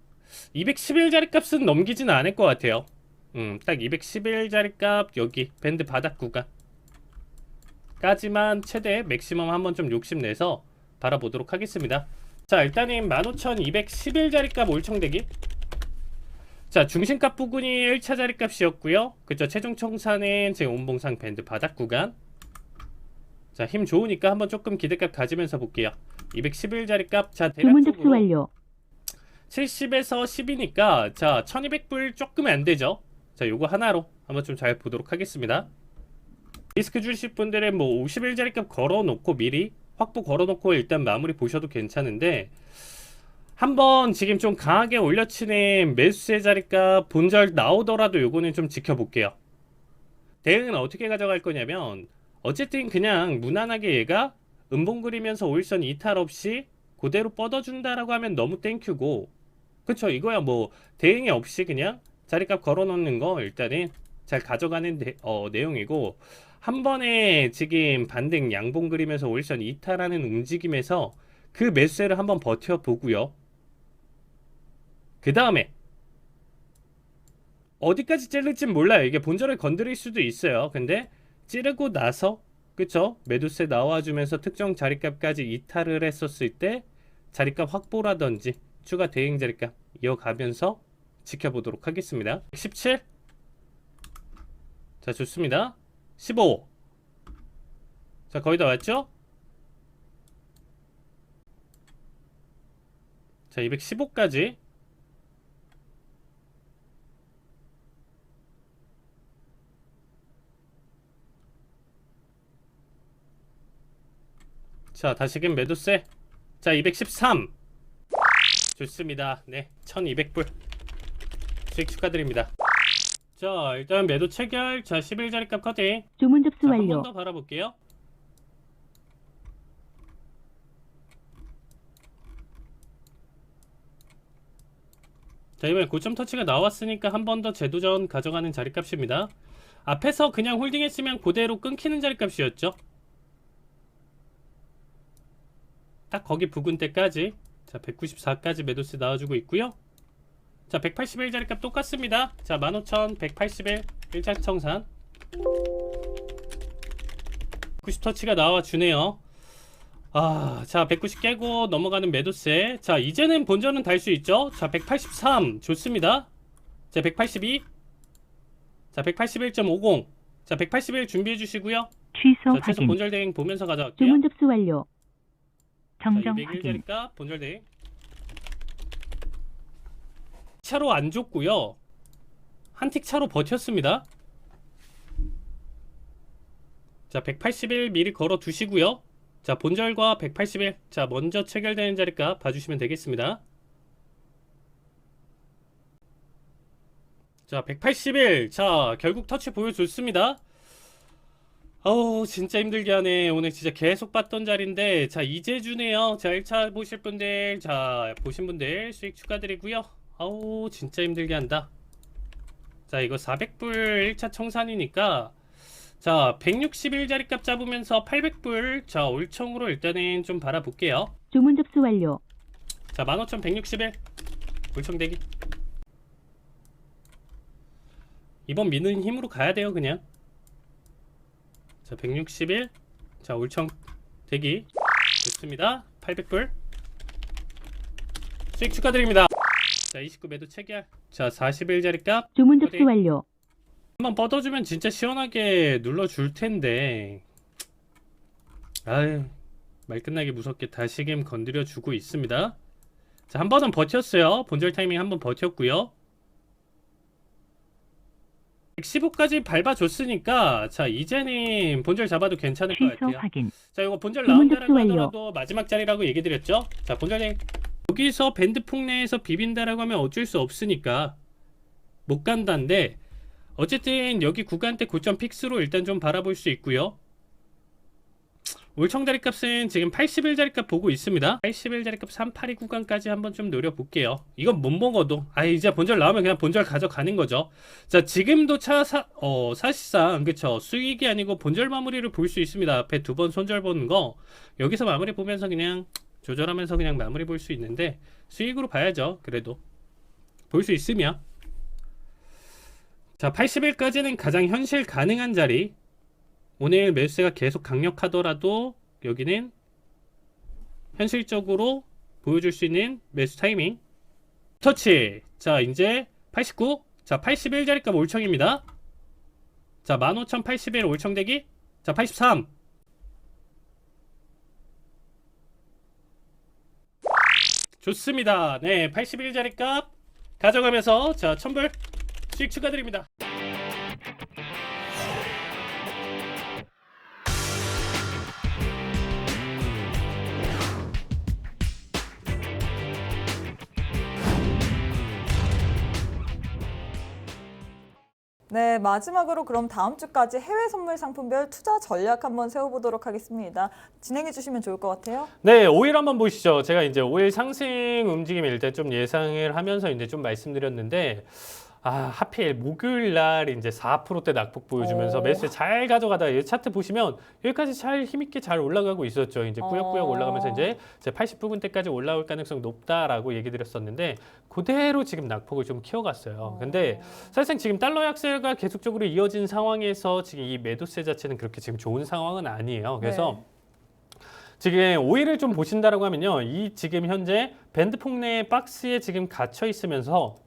211 자리값은 넘기지는 않을 것 같아요. 딱 211 자리값 여기 밴드 바닥 구간 까지만 최대 맥시멈 한번 좀 욕심내서 바라보도록 하겠습니다. 자, 일단은 15,211 자리값 올청대기. 자, 중심값 부근이 1차 자리값이었고요. 그쵸, 최종 청산은 제 온봉상 밴드 바닥 구간. 자, 힘 좋으니까 한번 조금 기대값 가지면서 볼게요. 211 자리값. 자, 대략적으로 70에서 10이니까 자, 1200불 조금 안 되죠. 자, 요거 하나로 한번 좀 잘 보도록 하겠습니다. 리스크 주실 분들은 뭐 51 자리값 걸어놓고 미리 확보 걸어놓고 일단 마무리 보셔도 괜찮은데 한번 지금 좀 강하게 올려치는 매수세 자리값 본절 나오더라도 요거는 좀 지켜볼게요. 대응은 어떻게 가져갈 거냐면 어쨌든 그냥 무난하게 얘가 음봉 그리면서 5일선 이탈 없이 그대로 뻗어준다라고 하면 너무 땡큐고, 그쵸, 이거야 뭐 대응이 없이 그냥 자리값 걸어놓는 거 일단은 잘 가져가는 내용이고, 한 번에 지금 반등 양봉 그리면서 5일선 이탈하는 움직임에서 그 매수세를 한번 버텨보고요. 그 다음에 어디까지 찌를진 몰라요. 이게 본전을 건드릴 수도 있어요. 근데 찌르고 나서, 그쵸, 매도세 나와주면서 특정 자리값까지 이탈을 했었을 때 자리값 확보라든지 추가 대행 자리값 이어가면서 지켜보도록 하겠습니다. 17. 자, 좋습니다. 15. 자, 거의 다 왔죠? 자, 215까지. 자, 다시금 매도세. 자, 213. 좋습니다. 네, 1200불 수익 축하드립니다. 자, 일단 매도 체결. 자, 11자리값 커팅. 주문 접수 한 완료. 번 더 바라볼게요. 자, 이번에 고점 터치가 나왔으니까 한 번 더 재도전 가져가는 자리값입니다. 앞에서 그냥 홀딩했으면 그대로 끊기는 자리값이었죠. 딱 거기 부근 때까지. 자, 194까지 매도세 나와주고 있고요. 자, 181 자리값 똑같습니다. 자, 15,181 1차 청산. 90 터치가 나와주네요. 자, 190 깨고 넘어가는 매도세. 자, 이제는 본전은 달 수 있죠. 자, 183 좋습니다. 자, 182. 자, 181.50. 자, 181 준비해 주시고요. 취소 자, 최소 확인. 본절 대행 보면서 가져갈게요. 주문 접수 완료. 자, 정정 201 확인. 자리값 본절 대행. 차로 안 줬고요. 한 틱 차로 버텼습니다. 자, 181 미리 걸어 두시고요. 자, 본절과 181. 자, 먼저 체결되는 자리값 봐주시면 되겠습니다. 자, 181. 자, 결국 터치 보여줬습니다. 진짜 힘들게 하네. 오늘 진짜 계속 봤던 자리인데, 자, 이제 주네요. 자, 1차 보실 분들, 자, 보신 분들 수익 축하드리고요. 진짜 힘들게 한다. 자, 이거 400불 1차 청산이니까, 자, 161 자리값 잡으면서 800불, 자, 올청으로 일단은 좀 바라볼게요. 주문 접수 완료. 자, 15,161 올청 대기. 이번 미는 힘으로 가야 돼요, 그냥. 자, 161. 자, 올청 대기. 좋습니다. 800불 수익 축하드립니다. 자, 29 매도 체결. 자, 41 자리값. 주문 접수 완료. 한번 뻗어주면 진짜 시원하게 눌러줄 텐데, 말 끝나기 무섭게 다시금 건드려주고 있습니다. 자, 한 번은 버텼어요. 본절 타이밍 한 번 버텼고요. 115까지 밟아줬으니까, 자, 이제는 본절 잡아도 괜찮을 것 취소 같아요. 확인. 자, 이거 본절 주문 나온다라고 접수 완료. 하더라도 마지막 자리라고 얘기 드렸죠. 자, 본절에 여기서 밴드 폭내에서 비빈다라고 하면 어쩔 수 없으니까 못 간다인데, 어쨌든 여기 구간대 고점 픽스로 일단 좀 바라볼 수 있고요. 올청 자리값은 지금 81 자리값 보고 있습니다. 81 자리값 382 구간까지 한번 좀 노려볼게요. 이건 못 먹어도 이제 본절 나오면 그냥 본절 가져가는 거죠. 자, 지금도 사실상 그쵸, 수익이 아니고 본절 마무리를 볼 수 있습니다. 앞에 두 번 손절 보는 거 여기서 마무리 보면서 그냥 조절하면서 그냥 마무리 볼 수 있는데, 수익으로 봐야죠. 그래도 볼 수 있으면. 자, 80일까지는 가장 현실 가능한 자리. 오늘 매수세가 계속 강력하더라도 여기는 현실적으로 보여줄 수 있는 매수 타이밍. 터치. 자, 이제 89. 자, 81 자리값 올청입니다. 자, 15,081 올청 대기. 자, 83. 좋습니다. 네, 81 자리값 가져가면서, 자, 1000불 수익 축하드립니다. 네, 마지막으로 그럼 다음 주까지 해외 선물 상품별 투자 전략 한번 세워보도록 하겠습니다. 진행해 주시면 좋을 것 같아요. 네, 오일 한번 보시죠. 제가 이제 오일 상승 움직임을 일단 좀 예상을 하면서 이제 좀 말씀드렸는데, 하필 목요일 날 이제 4%대 낙폭 보여주면서 오. 매수에 잘 가져가다가 이 차트 보시면 여기까지 잘 힘있게 잘 올라가고 있었죠. 이제 꾸역꾸역 올라가면서 이제 80부근대까지 올라올 가능성 높다라고 얘기 드렸었는데 그대로 지금 낙폭을 좀 키워갔어요. 근데 사실상 지금 달러 약세가 계속적으로 이어진 상황에서 지금 이 매도세 자체는 그렇게 지금 좋은 상황은 아니에요. 그래서 지금 오일을 좀 보신다라고 하면요. 이 지금 현재 밴드 폭내 박스에 지금 갇혀 있으면서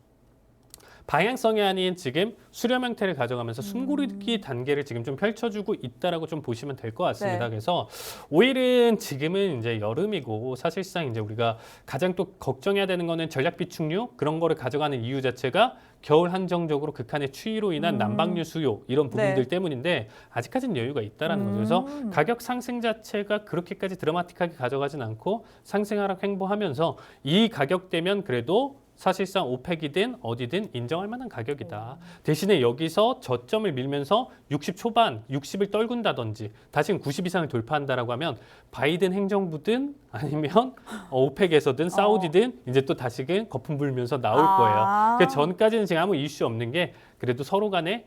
방향성이 아닌 지금 수렴 형태를 가져가면서 숨고르기 단계를 지금 좀 펼쳐주고 있다라고 좀 보시면 될 것 같습니다. 네. 그래서 오일은 지금은 이제 여름이고 사실상 이제 우리가 가장 또 걱정해야 되는 거는 전략 비축류 그런 거를 가져가는 이유 자체가 겨울 한정적으로 극한의 추위로 인한 난방유 수요 이런 부분들 때문인데 아직까지는 여유가 있다라는 거죠. 그래서 가격 상승 자체가 그렇게까지 드라마틱하게 가져가진 않고 상승 하락 횡보하면서 이 가격대면 그래도 사실상 오펙이든 어디든 인정할 만한 가격이다. 대신에 여기서 저점을 밀면서 60 초반, 60을 떨군다든지 다시금 90 이상을 돌파한다라고 하면 바이든 행정부든 아니면 오펙에서든 사우디든 이제 또 다시금 거품 불면서 나올 거예요. 그 전까지는 지금 아무 이슈 없는 게 그래도 서로 간에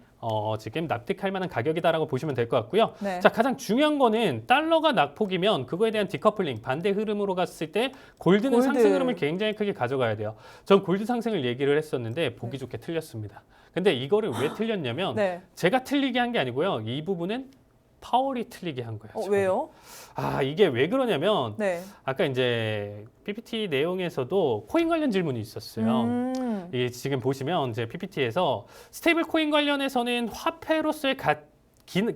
지금 납득할 만한 가격이다라고 보시면 될 것 같고요. 네. 자, 가장 중요한 거는 달러가 낙폭이면 그거에 대한 디커플링, 반대 흐름으로 갔을 때 골드는 골드. 상승 흐름을 굉장히 크게 가져가야 돼요. 전 골드 상승을 얘기를 했었는데 보기 좋게 틀렸습니다. 근데 이거를 왜 틀렸냐면 네. 제가 틀리게 한 게 아니고요. 이 부분은 파월이 틀리게 한 거예요. 저는. 왜요? 이게 왜 그러냐면 네. 아까 이제 PPT 내용에서도 코인 관련 질문이 있었어요. 이 지금 보시면 이제 PPT에서 스테이블 코인 관련해서는 화폐로서의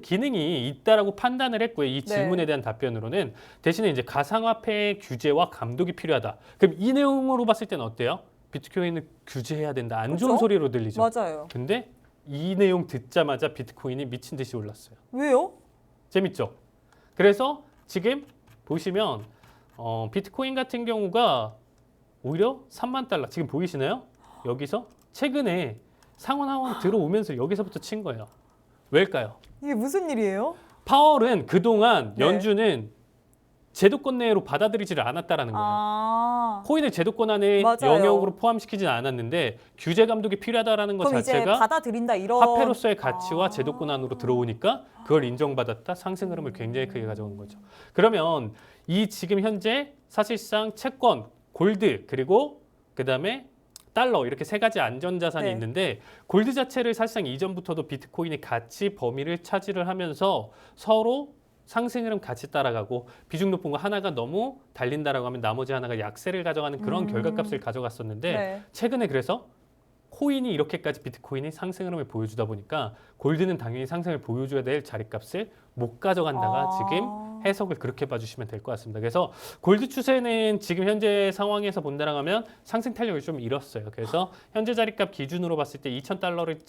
기능이 있다라고 판단을 했고요. 이 질문에 대한 답변으로는 대신에 이제 가상화폐의 규제와 감독이 필요하다. 그럼 이 내용으로 봤을 때는 어때요? 비트코인을 규제해야 된다. 안 좋은 그렇죠? 소리로 들리죠. 맞아요. 근데 이 내용 듣자마자 비트코인이 미친 듯이 올랐어요. 왜요? 재밌죠? 그래서 지금 보시면 비트코인 같은 경우가 오히려 3만 달러 지금 보이시나요? 여기서 최근에 상원 하원 들어오면서 여기서부터 친 거예요. 왜일까요? 이게 무슨 일이에요? 파월은 그동안 네. 연준은 제도권 내로 받아들이지를 않았다라는 거예요. 코인을 제도권 안에 맞아요. 영역으로 포함시키지는 않았는데 규제 감독이 필요하다라는 것 그럼 이제 자체가 받아들인다 이런 화폐로서의 가치와 제도권 안으로 들어오니까 그걸 인정받았다 상승 흐름을 굉장히 크게 가져온 거죠. 그러면 이 지금 현재 사실상 채권, 골드 그리고 그다음에 달러 이렇게 세 가지 안전자산이 네. 있는데 골드 자체를 사실상 이전부터도 비트코인이 같이 범위를 차지를 하면서 서로 상승 흐름 같이 따라가고 비중 높은 거 하나가 너무 달린다라고 하면 나머지 하나가 약세를 가져가는 그런 결과값을 가져갔었는데 최근에 그래서 코인이 이렇게까지 비트코인이 상승 흐름을 보여주다 보니까 골드는 당연히 상승을 보여줘야 될 자리값을 못 가져간다가 지금 해석을 그렇게 봐주시면 될 것 같습니다. 그래서 골드 추세는 지금 현재 상황에서 본다라고 하면 상승 탄력을 좀 잃었어요. 그래서 현재 자리값 기준으로 봤을 때 2,000달러를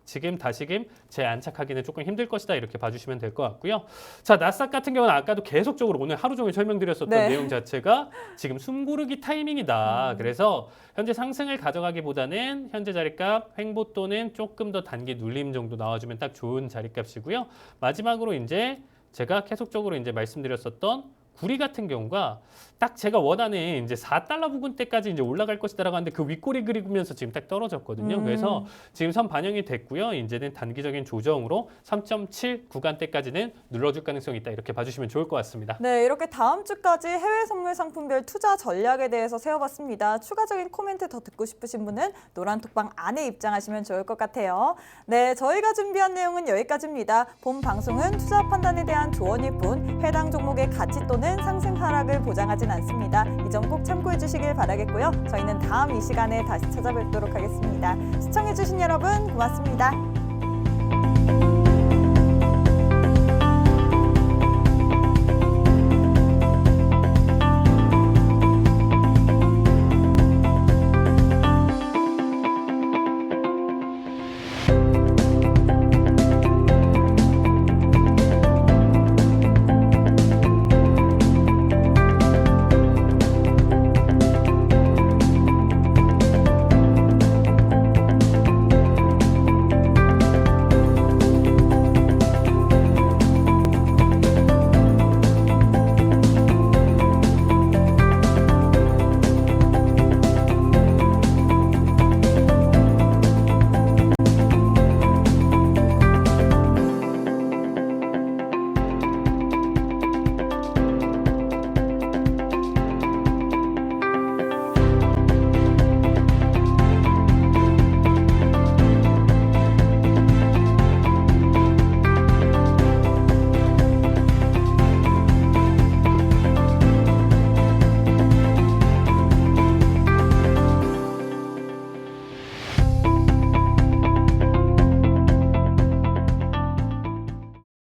지금 다시금 재안착하기는 조금 힘들 것이다 이렇게 봐주시면 될 것 같고요. 자, 나스닥 같은 경우는 아까도 계속적으로 오늘 하루 종일 설명드렸었던 내용 자체가 지금 숨고르기 타이밍이다. 그래서 현재 상승을 가져가기보다는 현재 자리값 횡보 또는 조금 더 단기 눌림 정도 나와주면 딱 좋은 자리값이고요. 마지막으로 이제 제가 계속적으로 이제 말씀드렸었던 구리 같은 경우가 딱 제가 원하는 이제 4달러 부근대까지 이제 올라갈 것이다라고 하는데 그 윗꼬리 그리면서 지금 딱 떨어졌거든요. 그래서 지금 선 반영이 됐고요. 이제는 단기적인 조정으로 3.7 구간대까지는 눌러줄 가능성이 있다. 이렇게 봐주시면 좋을 것 같습니다. 네, 이렇게 다음 주까지 해외 선물 상품별 투자 전략에 대해서 세워봤습니다. 추가적인 코멘트 더 듣고 싶으신 분은 노란톡방 안에 입장하시면 좋을 것 같아요. 네, 저희가 준비한 내용은 여기까지입니다. 본 방송은 투자 판단에 대한 조언일 뿐 해당 종목의 가치 또는 상승 하락을 보장하진 않습니다. 이 점 꼭 참고해 주시길 바라겠고요. 저희는 다음 이 시간에 다시 찾아뵙도록 하겠습니다. 시청해 주신 여러분 고맙습니다.